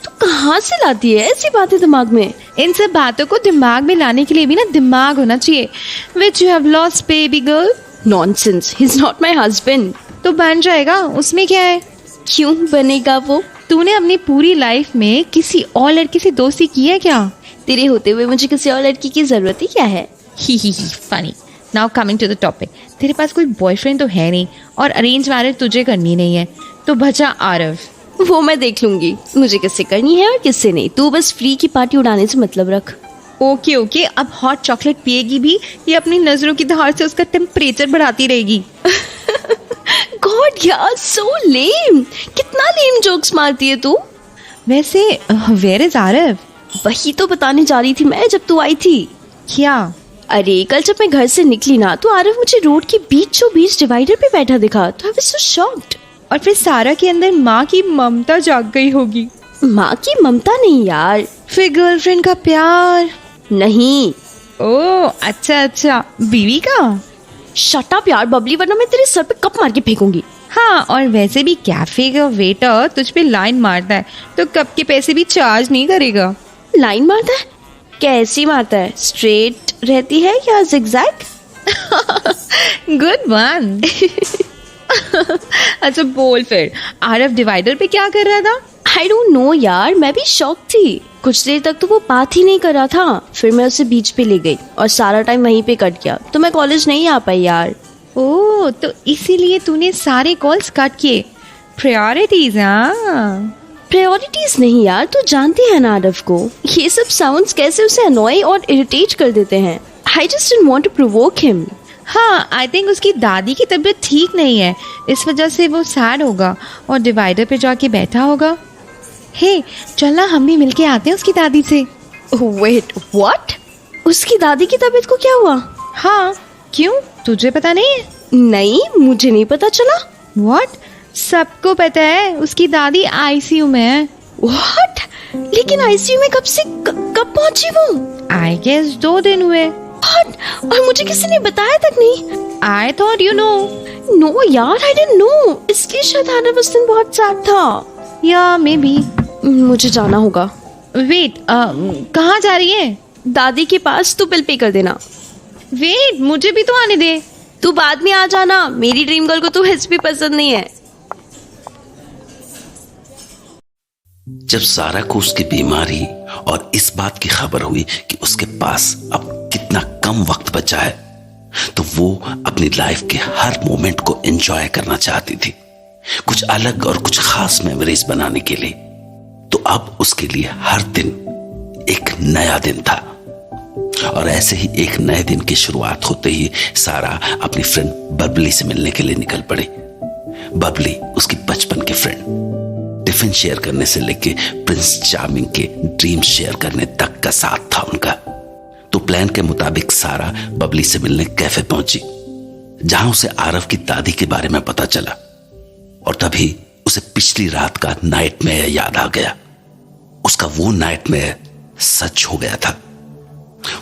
तू कहाँ से लाती है ऐसी बातें दिमाग में? इन सब बातों को दिमाग में लाने के लिए भी ना दिमाग होना चाहिए। Which you have lost, baby girl. Nonsense. He's not my husband. तो बन जाएगा, उसमें क्या है? क्यों बनेगा वो? तूने अपनी पूरी लाइफ में किसी और लड़की से दोस्ती की है क्या? तेरे होते हुए मुझे किसी और लड़की की जरूरत ही क्या है? He funny. Now coming to the topic, तेरे पास कोई बॉयफ्रेंड तो है नहीं और अरेंज मैरिज तुझे करनी नहीं है, तो बचा आरव। वो मैं देख लूंगी मुझे किससे करनी है और किससे नहीं। तू बस फ्री की पार्टी उड़ाने से मतलब रख। ओके, अब हॉट चॉकलेट पिएगी भी या अपनी नजरों की धार से उसका टेम्परेचर बढ़ाती रहेगी? गॉड यार, सो लेम। कितना लेम जोक्स मारती है तू। वैसे वेयर इज आरव? वही तो बताने जा रही थी मैं जब तू आई थी। क्या? अरे कल जब मैं घर से निकली ना तो आरव मुझे रोड के बीचों बीच डिवाइडर पे बैठा दिखा, तो आई वाज सो शॉक्ड। और फिर सारा के अंदर माँ की ममता जाग गई होगी। माँ की ममता नहीं यार, फिर गर्लफ्रेंड का प्यार? नहीं। ओह अच्छा, बीवी का? शट अप यार बबली, वरना मैं तेरे सर पे कप मार के फेंकूंगी। हाँ, और वैसे भी कैफे का वेटर तुझ पे लाइन मारता है तो कप के पैसे भी चार्ज नहीं करेगा। लाइन मारता है? कैसी मारता है? स्ट्रेट रहती है या जिगजैग? Good one. अच्छा बोल, फिर आरव डिवाइडर पे क्या कर रहा था? आई डोंट नो यार, मैं भी शॉक थी। कुछ देर तक तो वो बात ही नहीं कर रहा था, फिर मैं उसे बीच पे ले गई और सारा टाइम वहीं पे कट गया, तो मैं कॉलेज नहीं आ पाई यार। ओह, तो इसीलिए तूने सारे कॉल्स कट किए। प्रायोरिटीज? हाँ, प्रायोरिटीज नहीं यार, तू जानती है ना आरव को ये सब साउंड्स कैसे उसे अनॉय और इरिटेट कर देते हैं। I just didn't want to provoke him. हाँ, आई थिंक उसकी दादी की तबीयत ठीक नहीं है, इस वजह से वो सैड होगा और डिवाइडर पे जाके बैठा होगा। हे, चलना हम भी मिलके आते हैं उसकी दादी से। Wait, what? उसकी दादी की तबीयत को क्या हुआ? हाँ, क्यों, तुझे पता नहीं है? नहीं, मुझे नहीं पता चला। व्हाट? सबको पता है, उसकी दादी आईसीयू में है। व्हाट? लेकिन आईसीयू में कब पहुंची वो? आई गेस 2 दिन हुए। व्हाट? और मुझे किसी ने बताया तक नहीं। I thought you know. No यार, आई डिडंट नो, इसलिए शायद आरव उस दिन बहुत सैड था। या मे बी। मुझे जाना होगा। वेट, कहाँ जा रही है? दादी के पास, तू बिल पे कर देना। वेट, मुझे भी तो आने दे। तू बाद में आ जाना, मेरी ड्रीम गर्ल को तो हिस्स भी पसंद नहीं है। जब सारा को उसकी बीमारी और इस बात की खबर हुई कि उसके पास अब कितना कम वक्त बचा है, तो वो अपनी लाइफ के हर मोमेंट को एंजॉय करना चाहती थी, कुछ अलग और कुछ खास मेमोरीज बनाने के लिए। तो अब उसके लिए हर दिन एक नया दिन था। और ऐसे ही एक नए दिन की शुरुआत होते ही सारा अपनी फ्रेंड बबली से मिलने के लिए निकल पड़ी। बबली उसकी बचपन की फ्रेंड, टिफिन शेयर करने से लेके प्रिंस चार्मिंग के ड्रीम शेयर करने तक का साथ था उनका। तो प्लान के मुताबिक सारा बबली से मिलने कैफे पहुंची, जहां उसे आरव की दादी के बारे में पता चला। और तभी उसे पिछली रात का नाइटमेयर याद आ गया। उसका वो नाइटमेयर सच हो गया था।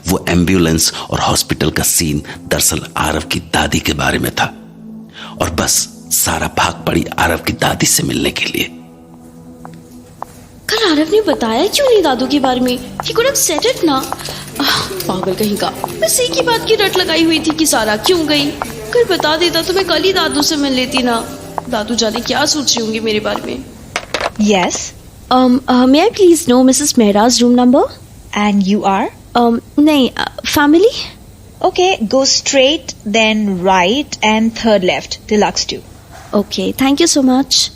वो एम्बुलेंस और हॉस्पिटल का सीन दरअसल आरव की दादी के बारे में था। और बस सारा भाग पड़ी आरव की दादी से मिलने के लिए। आरव ने बताया क्यों नहीं दादू के बारे में? He could have said it ना। पागल कहीं का। बस एक ही बात की रट लगाई हुई थी कि सारा क्यों गई। अगर बता देता तो मैं कल ही दादू से मिल लेती ना। दादू जाने क्या सोच रही होंगी मेरे बारे में। Yes, May I please know Mrs. Mehra's room number? and you are? नहीं, family? Okay, go straight, then right, and third left, deluxe 2. Okay, thank you so much.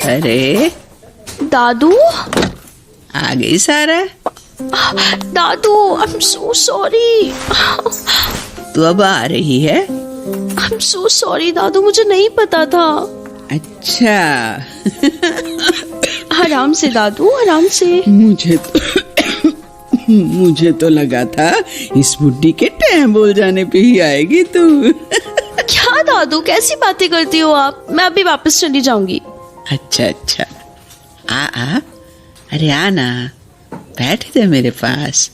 अरे दादू? आ गई सारा? दादू, I'm so sorry. तू अब आ रही है? I'm so sorry दादू, मुझे नहीं पता था। अच्छा। आराम से दादू, आराम से। मुझे तो लगा था इस बुड्ढी के टैम बोल जाने पे ही आएगी तू। क्या दादू, कैसी बातें करती हो आप? मैं अभी वापस चली जाऊंगी। अच्छा अच्छा, आ अरे आना, बैठ इधर मेरे पास,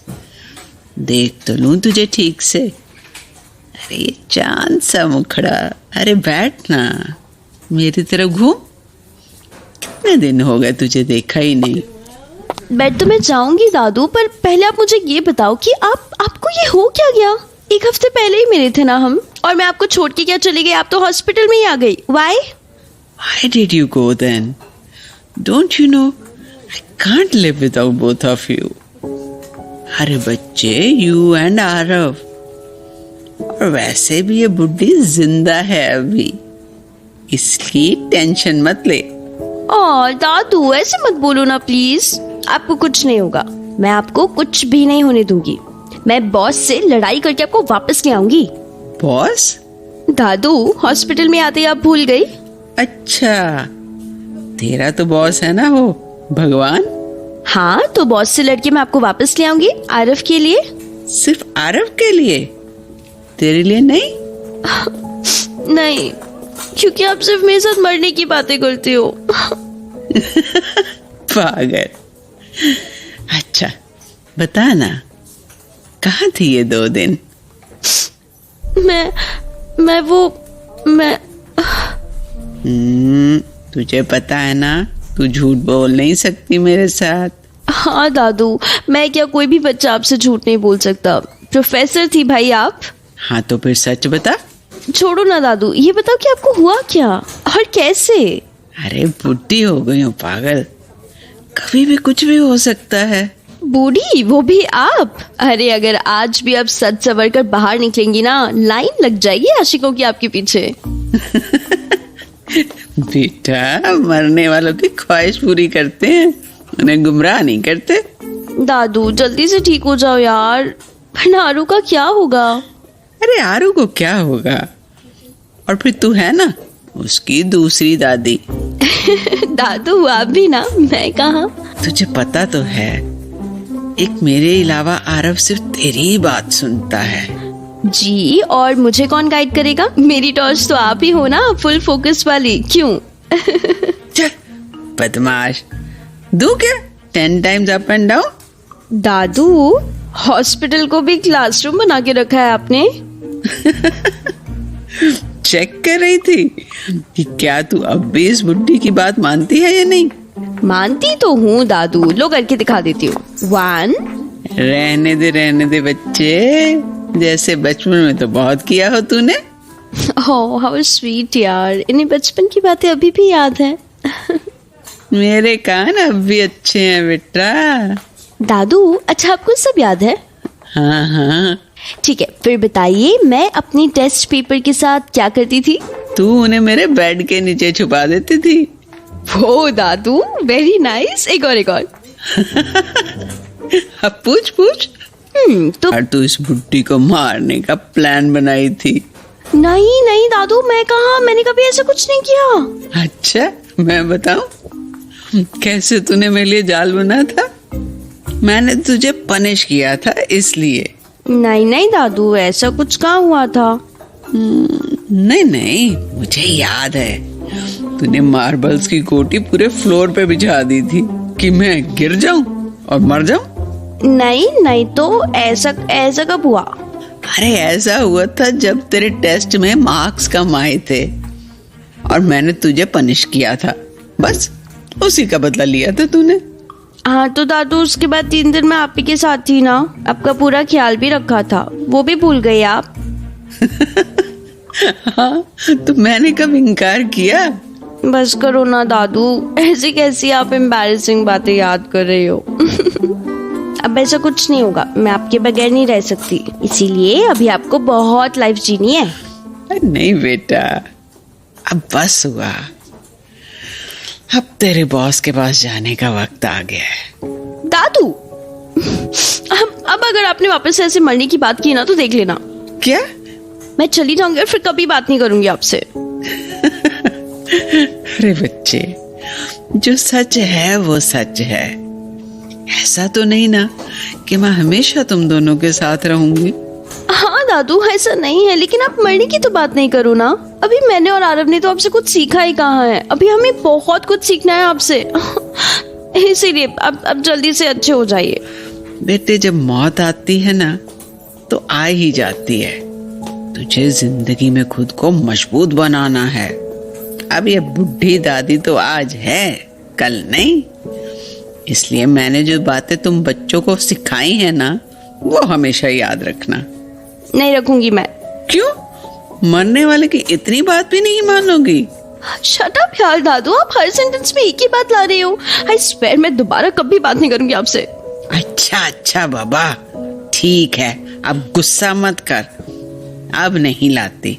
देख तो लूं तुझे ठीक से। अरे ये चांद सा मुखड़ा, अरे बैठ ना, मेरी तरफ घूम। कितने दिन हो गए तुझे देखा ही नहीं। बेड तो मैं जाऊंगी दादू, पर पहले आप मुझे ये बताओ कि आपको ये हो क्या गया? एक हफ्ते पहले ही मिले थे ना हम, और मैं आपको छोड़ के क्या चली गई? आप तो हॉस्पिटल में ही आ गई। Why? Why did you go then? Don't you know I can't live without both of you. अरे बच्चे, you and आरव, और वैसे भी ये बुड्ढी जिंदा है अभी, इसकी टेंशन मत ले। दादू ऐसे मत बोलो ना प्लीज। आपको कुछ नहीं होगा, मैं आपको कुछ भी नहीं होने दूंगी। मैं बॉस से लड़ाई करके आपको वापस ले आऊंगी। बॉस? दादू, हॉस्पिटल में आते ही आप भूल गई? अच्छा, तेरा तो बॉस है ना वो भगवान। हाँ, तो बॉस से लड़के मैं आपको वापस ले आऊंगी आरव के लिए। सिर्फ आरव के लिए? तेरे लिए नहीं? नहीं, क्योंकि आप सिर्फ मेरे साथ मरने की बातें करते हो। पागल। अच्छा बता ना, कहाँ थी ये 2 दिन? मैं तुझे पता है ना, तू झूठ बोल नहीं सकती मेरे साथ। हाँ दादू, मैं क्या कोई भी बच्चा आपसे झूठ नहीं बोल सकता। प्रोफेसर थी भाई आप। हाँ तो फिर सच बता। छोड़ो ना दादू, ये बताओ कि आपको हुआ क्या और कैसे? अरे बुढ़ी हो गई हूँ पागल, कभी भी कुछ भी हो सकता है। बूढ़ी, वो भी आप? अरे अगर आज भी आप सच सवर कर बाहर निकलेंगी ना, लाइन लग जाएगी आशिकों की आपके पीछे। बेटा, मरने वालों की ख्वाहिश पूरी करते हैं, उन्हें गुमराह नहीं करते। दादू जल्दी से ठीक हो जाओ यार, वरना आरू का क्या होगा? अरे आरू को क्या होगा? और फिर तू है ना उसकी दूसरी दादी। दादू आप भी ना, मैं कहाँ? तुझे पता तो है, एक मेरे अलावा आरव सिर्फ तेरी ही बात सुनता है। जी, और मुझे कौन गाइड करेगा? मेरी टॉर्च तो आप ही हो ना, फुल फोकस वाली। क्यों? बदमाश, दू क्या 10 times up and down? Dadu, hospital को भी क्लासरूम बना के रखा है आपने। चेक कर रही थी कि क्या तू अब भी इस बुड्ढी की बात मानती है या नहीं? मानती तो हूँ दादू, लो करके दिखा देती हूँ। 1। रहने दे बच्चे, जैसे बचपन में तो बहुत किया हो तूने। ओह हाउ स्वीट यार, इन्हें बचपन की बातें अभी भी याद है। मेरे कान अब भी अच्छे हैं बेटा। दादू, अच्छा आपको सब याद है? हाँ हाँ। ठीक है, फिर बताइए मैं अपनी टेस्ट पेपर के साथ क्या करती थी? तू उन्हें मेरे बेड के नीचे छुपा देती थी। वो दादू, वेरी नाइस। एक और। अब पूछ। तो और तू इस बुड्ढी को मारने का प्लान बनाई थी? नहीं दादू, मैं कहाँ, मैंने कभी ऐसा कुछ नहीं किया। अच्छा, मैं बताऊं कैसे तूने मेरे लिए जाल बुना था? मैंने तुझे पनिश किया था इसलिए। नहीं दादू, ऐसा कुछ कहाँ हुआ था? नहीं, मुझे याद है, तूने मार्बल्स की गोटी पूरे फ्लोर पे बिछा दी थी कि मैं गिर जाऊं और मर जाऊं। नहीं, तो ऐसा कब हुआ? अरे ऐसा हुआ था जब तेरे टेस्ट में मार्क्स कम आए थे और मैंने तुझे पनिश किया था, बस उसी का बदला लिया था तूने। हाँ तो दादू उसके बाद 3 दिन मैं आप ही के साथ थी ना, आपका पूरा ख्याल भी रखा था, वो भी भूल गए आप। हाँ तो मैंने कब इनकार किया? बस करो ना दादू, ऐसी कैसी आप एम्बैरेसिंग बातें याद कर रहे हो। अब ऐसा कुछ नहीं होगा, मैं आपके बगैर नहीं रह सकती, इसीलिए अभी आपको बहुत लाइफ जीनी है। नहीं बेटा, अब बस हुआ, अब तेरे बॉस के पास जाने का वक्त आ गया है। दादू अब अगर आपने वापस से ऐसे मरने की बात की ना तो देख लेना। क्या? मैं चली जाऊंगी और फिर कभी बात नहीं करूंगी आपसे। अरे बच्चे, जो सच है वो सच है, ऐसा तो नहीं ना कि मैं हमेशा तुम दोनों के साथ रहूंगी। हाँ दादू, ऐसा नहीं है, लेकिन आप मरने की तो बात नहीं करो ना। अभी मैंने और आरव ने तो आपसे कुछ सीखा ही कहाँ है, अभी हमें बहुत कुछ सीखना है आपसे। इसीलिए अब जल्दी से अच्छे हो जाइए। बेटे, जब मौत आती है ना तो आ ही जाती है, तुझे जिंदगी में खुद को मजबूत बनाना है। अब ये बुढ़ी दादी तो आज है, कल नहीं, इसलिए मैंने जो बातें तुम बच्चों को सिखाई है ना वो हमेशा याद रखना। नहीं रखूंगी मैं। क्यों? मरने वाले की इतनी बात भी नहीं मानोगी? शट अप यार दादू, आप हर सेंटेंस में एक ही बात ला रहे हो। आई स्वेयर मैं दोबारा कभी बात नहीं करूंगी आपसे। अच्छा बाबा, ठीक है, अब गुस्सा मत कर, अब नहीं लाती।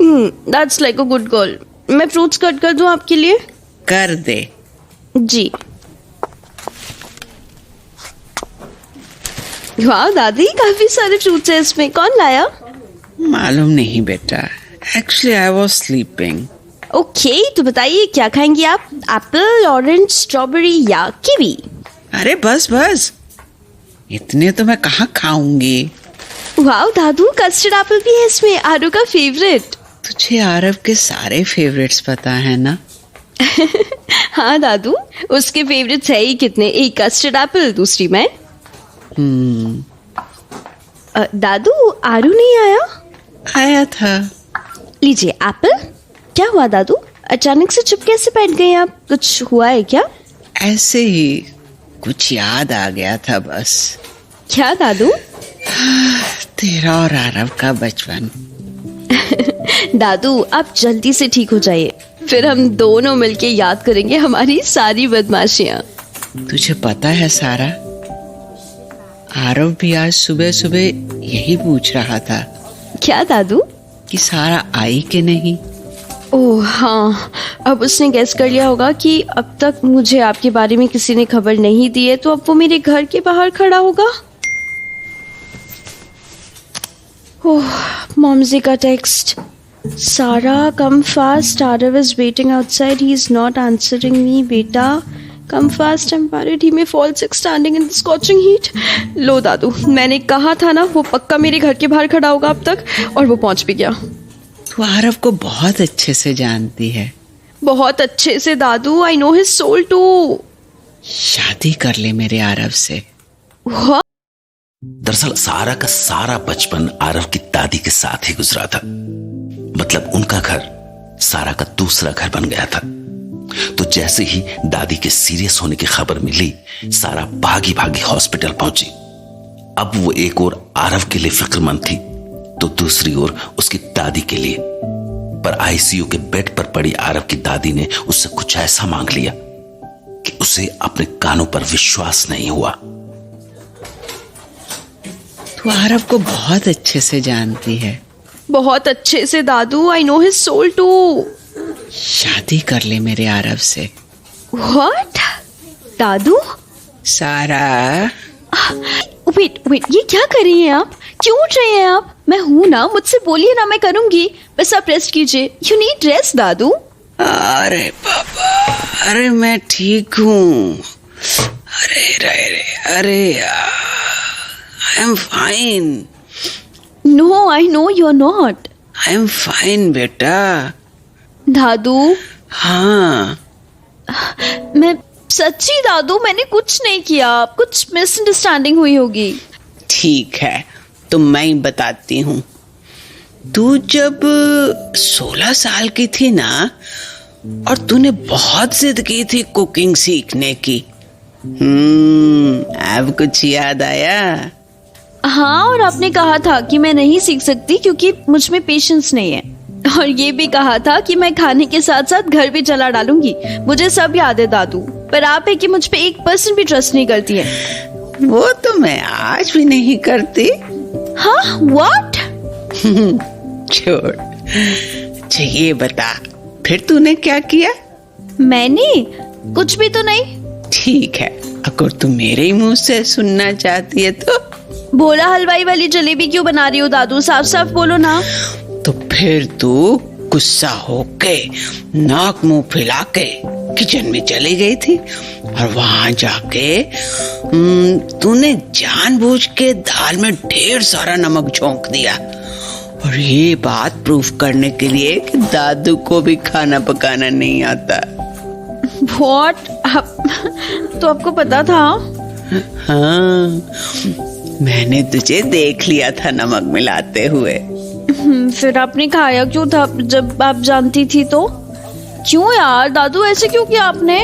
That's like a good girl. मैं फ्रूट्स कट कर दूं आपके लिए? कर दे। जी। वाह दादी, काफी सारे फ्रूट्स है इसमें, कौन लाया? मालूम नहीं बेटा, actually I was sleeping. Okay, तो बताइए क्या खाएंगी आप? एप्पल, ऑरेंज, स्ट्रॉबेरी या कीवी? अरे बस, इतने तो मैं कहाँ खाऊंगी। वाह दादू, कस्टर्ड एप्पल भी है इसमें, आरू का फेवरेट। तुझे आरव के सारे फेवरेट्स पता है ना? हाँ दादू, उसके फेवरेट्स है ही कितने, एक कस्टर्ड एप्पल, दूसरी मैं। दादू, आरू नहीं आया? आया था। लीजिए एप्पल। क्या हुआ दादू, अचानक से चुप कैसे बैठ गए आप? कुछ हुआ है क्या? ऐसे ही कुछ याद आ गया था बस। क्या दादू? तेरा और आरव का बचपन। दादू आप जल्दी से ठीक हो जाइए, फिर हम दोनों मिलके याद करेंगे हमारी सारी बदमाशियां। तुझे पता है सारा, आरव भी आज सुबह सुबह यही पूछ रहा था। क्या दादू? कि सारा आई कि नहीं। ओह हाँ, अब उसने गेस कर लिया होगा कि अब तक मुझे आपके बारे में किसी ने खबर नहीं दी है, तो अब वो मेरे घर के बाहर खड़ा होगा। ओह, मॉमजी का text. Sara come fast, Aarav is waiting outside, he is not answering me. बेटा come fast, I'm worried he may fall sick standing in the scorching heat। लो दादू, मैंने कहा था ना वो पक्का मेरे घर के बाहर खड़ा होगा अब तक, और वो पहुंच भी गया। तू आरव को बहुत अच्छे से जानती है। बहुत अच्छे से दादू, I know his soul too। शादी कर ले मेरे आरव से। What? दरअसल सारा का सारा बचपन आरव की दादी के साथ ही गुजरा था, मतलब उनका घर सारा का दूसरा घर बन गया था। तो जैसे ही दादी के सीरियस होने की खबर मिली, सारा भागी भागी हॉस्पिटल पहुंची। अब वो एक ओर आरव के लिए फिक्रमंद थी, तो दूसरी ओर उसकी दादी के लिए। पर आईसीयू के बेड पर पड़ी आरव की दादी ने उससे कुछ ऐसा मांग लिया कि उसे अपने कानों पर विश्वास नहीं हुआ। तू आरव को बहुत अच्छे से जानती है। बहुत अच्छे से दादू, I know his soul too। शादी कर ले मेरे आरव से। What? दादू? सारा। वेट, ये क्या कर रही हैं आप? क्यों उठ रहे हैं आप? मैं हूं ना, मुझसे बोलिए ना, मैं करूंगी, बस आप रेस्ट कीजिए। यू नीड रेस्ट दादू। अरे बाबा, अरे मैं ठीक हूँ। अरे I am fine. No, I know you are not. I am fine बेटा। दादू? हाँ। मैं सच्ची दादू, मैंने कुछ नहीं किया, कुछ मिसअंडरस्टैंडिंग हुई होगी। ठीक है, तो मैं ही बताती हूँ। तू जब 16 साल की थी ना, और तूने बहुत जिद की थी कुकिंग सीखने की। अब कुछ याद आया? हाँ, और आपने कहा था कि मैं नहीं सीख सकती क्योंकि मुझ में पेशेंस नहीं है, और ये भी कहा था कि मैं खाने के साथ साथ घर भी चला डालूंगी। मुझे सब याद है दादू, पर आप है कि मुझ पे 1% भी ट्रस्ट नहीं करती है। वो तो मैं आज भी नहीं करती। हाँ, व्हाट? छोड़। अच्छा ये बता, फिर तूने क्या किया? मैंने कुछ भी तो नहीं। ठीक है, अगर तू मेरे ही मुंह से सुनना चाहती है तो। भोला हलवाई वाली जलेबी क्यों बना रही हो दादू? साफ साफ बोलो ना। तो फिर तू गुस्सा होके नाक मुंह फैला के किचन में चली गई थी, और वहां जाके तूने जानबूझ के दाल में ढेर सारा नमक झोंक दिया, और ये बात प्रूफ करने के लिए कि दादू को भी खाना पकाना नहीं आता। व्हाट? तो आपको पता था? हाँ, मैंने तुझे देख लिया था नमक मिलाते हुए। फिर आपने खाया क्यों था जब आप जानती थी तो? क्यों यार दादू, ऐसे क्यों किया आपने?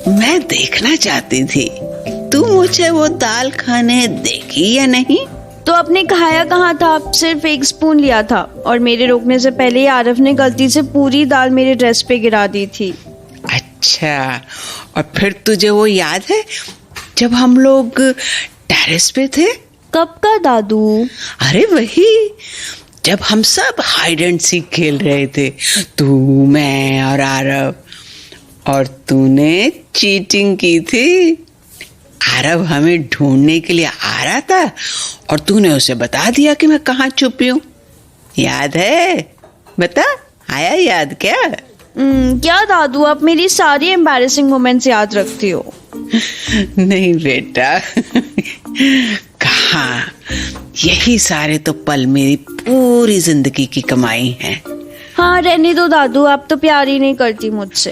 मैं देखना चाहती थी तू मुझे वो दाल खाने देगी या नहीं। तो आपने खाया कहाँ था? आप सिर्फ 1 स्पून लिया था, और मेरे रोकने से पहले ही आरफ ने गलती से पूरी दाल मेरे ड्रेस पे गिरा दी थी। अच्छा, और फिर तुझे वो याद है जब हम लोग टेरेस पे थे? कब का दादू? अरे वही, जब हम सब हाइड एंड सीक खेल रहे थे, तू, मैं और आरव, और तूने चीटिंग की थी। आरव हमें ढूंढने के लिए आ रहा था, और तूने उसे बता दिया कि मैं कहाँ छुपी हूँ। याद है? बता, आया याद क्या? क्या दादू, आप मेरी सारी एम्बैरेसिंग मोमेंट्स याद रखती हो? नहीं बेटा, कहाँ, यही सारे तो पल मेरी पूरी जिंदगी की कमाई है। हाँ, रहने दो दादू, आप तो प्यार ही नहीं करती मुझसे।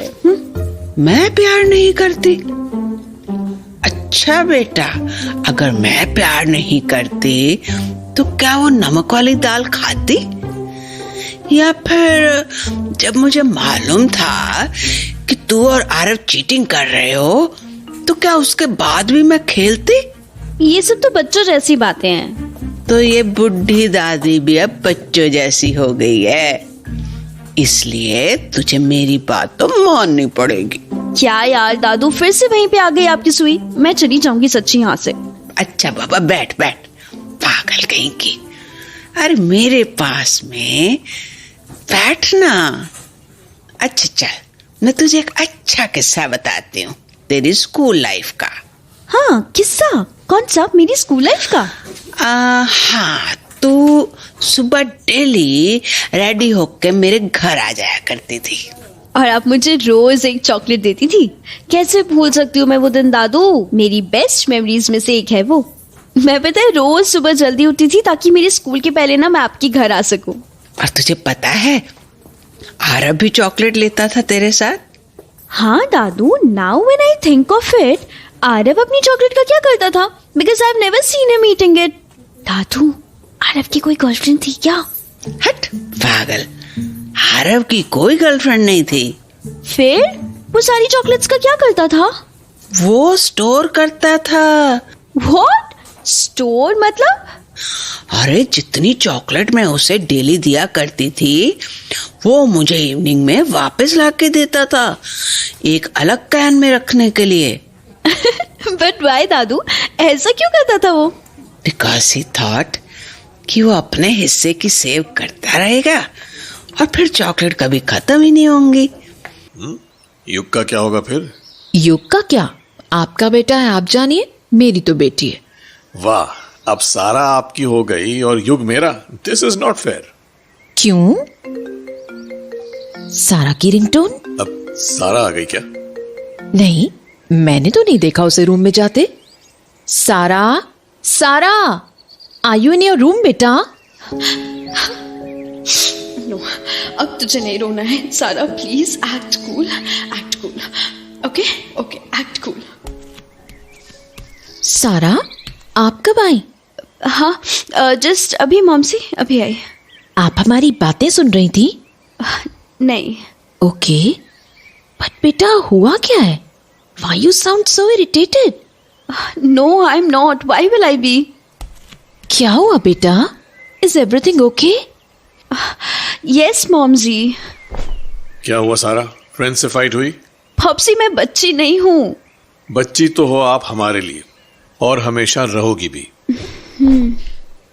मैं प्यार नहीं करती? अच्छा बेटा, अगर मैं प्यार नहीं करती तो क्या वो नमक वाली दाल खाती? या फिर जब मुझे मालूम था कि तू और आरव चीटिंग कर रहे हो, तो क्या उसके बाद भी मैं खेलती? ये सब तो बच्चों जैसी बातें हैं। तो ये बुढ़ी दादी भी अब बच्चों जैसी हो गई है, इसलिए तुझे मेरी बात तो माननी पड़ेगी। क्या यार दादू, फिर से वहीं पे आ गई आपकी सुई? मैं चली जाऊंगी सच्ची यहाँ से। अच्छा बाबा, बैठ बैठ, पागल कहीं की। अरे मेरे पास में बैठना। अच्छा चल, मैं तुझे एक अच्छा किस्सा बताती हूँ तेरी स्कूल लाइफ का। हाँ, किस्सा? कौन सा? मेरी स्कूल लाइफ का? हाँ, तू सुबह डेली रेडी होके मेरे घर आ जाया करती थी, और आप मुझे रोज एक चॉकलेट देती थी। कैसे भूल सकती हूँ मैं वो दिन दादू, मेरी बेस्ट मेमोरीज में से एक है वो। मैं पता है रोज सुबह जल्दी उठती थी ताकि मेरे स्कूल के पहले ना मैं आपके घर आ सकूं। और तुझे पता है आरव भी चॉकलेट लेता था तेरे साथ? हाँ दादू, now when I think of it, Aarav अपनी चॉकलेट का क्या करता था? Because I have never seen him eating it. दादू, आरव की कोई गर्लफ्रेंड थी क्या? हट पागल, आरव की कोई गर्लफ्रेंड नहीं थी। फिर वो सारी चॉकलेट्स का क्या करता था? वो स्टोर करता था। व्हाट? स्टोर मतलब? अरे जितनी चॉकलेट मैं उसे डेली दिया करती थी, वो मुझे इवनिंग में वापस लाके देता था, एक अलग कैन में रखने के लिए। बट व्हाई दादू, ऐसा क्यों करता था वो? बिकॉज ही थॉट कि वो अपने हिस्से की सेव करता रहेगा और फिर चॉकलेट कभी खत्म ही नहीं होंगी। युग का क्या होगा फिर? युग का क्या? आपका बेटा है, आप जानिए, मेरी तो बेटी है। वाह, अब सारा आपकी हो गई और युग मेरा। This is not fair. क्यों? सारा की रिंगटोन? अब सारा आ गई क्या? नहीं, मैंने तो नहीं देखा उसे रूम में जाते। Sara, Sara, are you in your room बेटा? नो, अब तुझे नहीं रोना है Sara, please act cool, act cool. Okay okay, act cool. Sara, आप कब आई? हाँ, जस्ट अभी मॉमसी अभी आई। आप हमारी बातें सुन रही थी? नहीं। ओके, बट बेटा हुआ क्या है? Why you sound so irritated? No, I am not. Why will I be? क्या हुआ बेटा? Is everything okay? यस मॉमजी। क्या हुआ सारा? फ्रेंड से फाइट हुई? पॉप्सी मैं बच्ची नहीं हूँ। बच्ची तो हो आप हमारे लिए, और हमेशा रहोगी भी।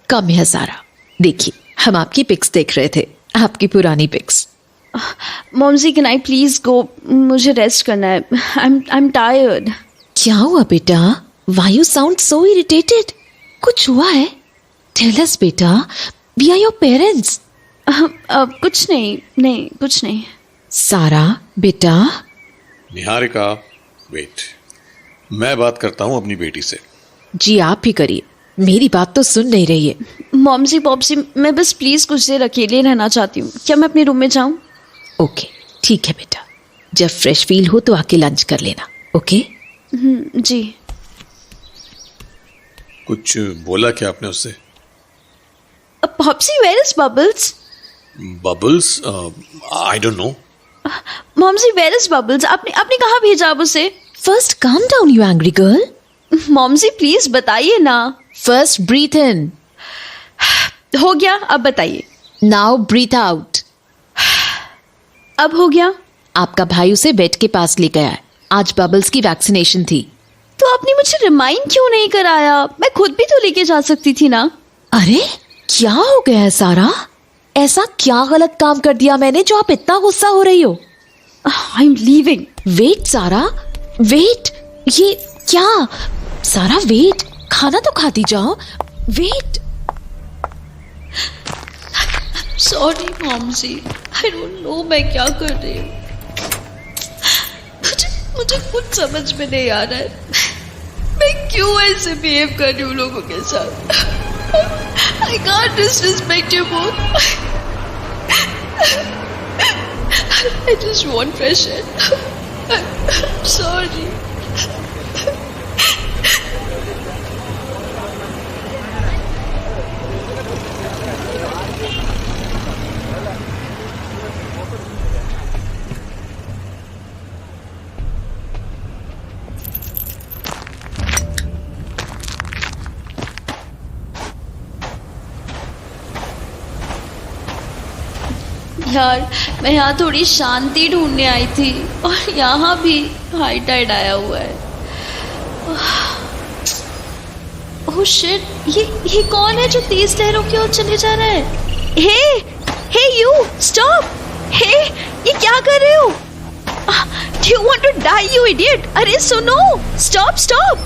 कम है सारा, देखिए हम आपकी पिक्स देख रहे थे, आपकी पुरानी पिक्स। मॉमजी कैन आई प्लीज गो? मुझे रेस्ट करना है। I am tired. क्या हुआ बेटा? Why you sound so irritated? कुछ हुआ है? टेल अस बेटा, वी आर योर पेरेंट्स। कुछ नहीं कुछ नहीं। सारा बेटा। निहारिका वेट, मैं बात करता हूँ अपनी बेटी से। जी आप ही करिए, मेरी बात तो सुन नहीं रही है। मॉमजी पॉप्सी मैं बस प्लीज कुछ देर अकेले रहना चाहती हूँ। क्या मैं अपने रूम में जाऊँ? ओके ठीक है बेटा, जब फ्रेश फील हो तो आके लंच कर लेना। ओके? जी। कुछ बोला क्या आपने उससे? Popsy where is Bubbles? Bubbles? I don't know. मॉमजी वेयर इज बबल्स? आपने कहाँ भेजा अब उसे? First calm down you angry girl. मॉमजी प्लीज बताइए ना। First breathe in. हो गया, अब बताइए। Now breathe out. अब हो गया। आपका भाई उसे बेड के पास ले गया है, आज बबल्स की वैक्सीनेशन थी। तो आपने मुझे रिमाइंड क्यों नहीं कराया? मैं खुद भी तो लेके जा सकती थी ना। अरे क्या हो गया है सारा? ऐसा क्या गलत काम कर दिया मैंने जो आप इतना गुस्सा हो रही हो? I am leaving. Wait Sara, wait. ये क्या? सारा वेट, खाना तो खाती जाओ। वेट। सॉरी मॉमजी, आई डोंट नो मैं क्या कर रही हूँ। मुझे कुछ समझ में नहीं आ रहा है। मैं क्यों ऐसे बिहेव कर रही हूँ लोगों के साथ? I can't disrespect you both. I just want fresh air. I'm sorry. यार मैं यहाँ थोड़ी शांति ढूंढने आई थी और यहाँ भी हाई टाइड आया हुआ है। ओह शिट, ये कौन है जो तेज लहरों की ओर चले जा रहा है? हे यू स्टॉप! हे ये क्या कर रहे हो? Do you want to die you idiot? अरे सुनो, स्टॉप!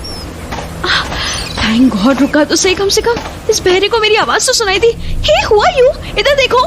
थैंक गॉड रुका तो सही, कम से कम इस बहरे को मेरी आवाज तो सुनाई दी। हे हु आर यू? इधर देखो।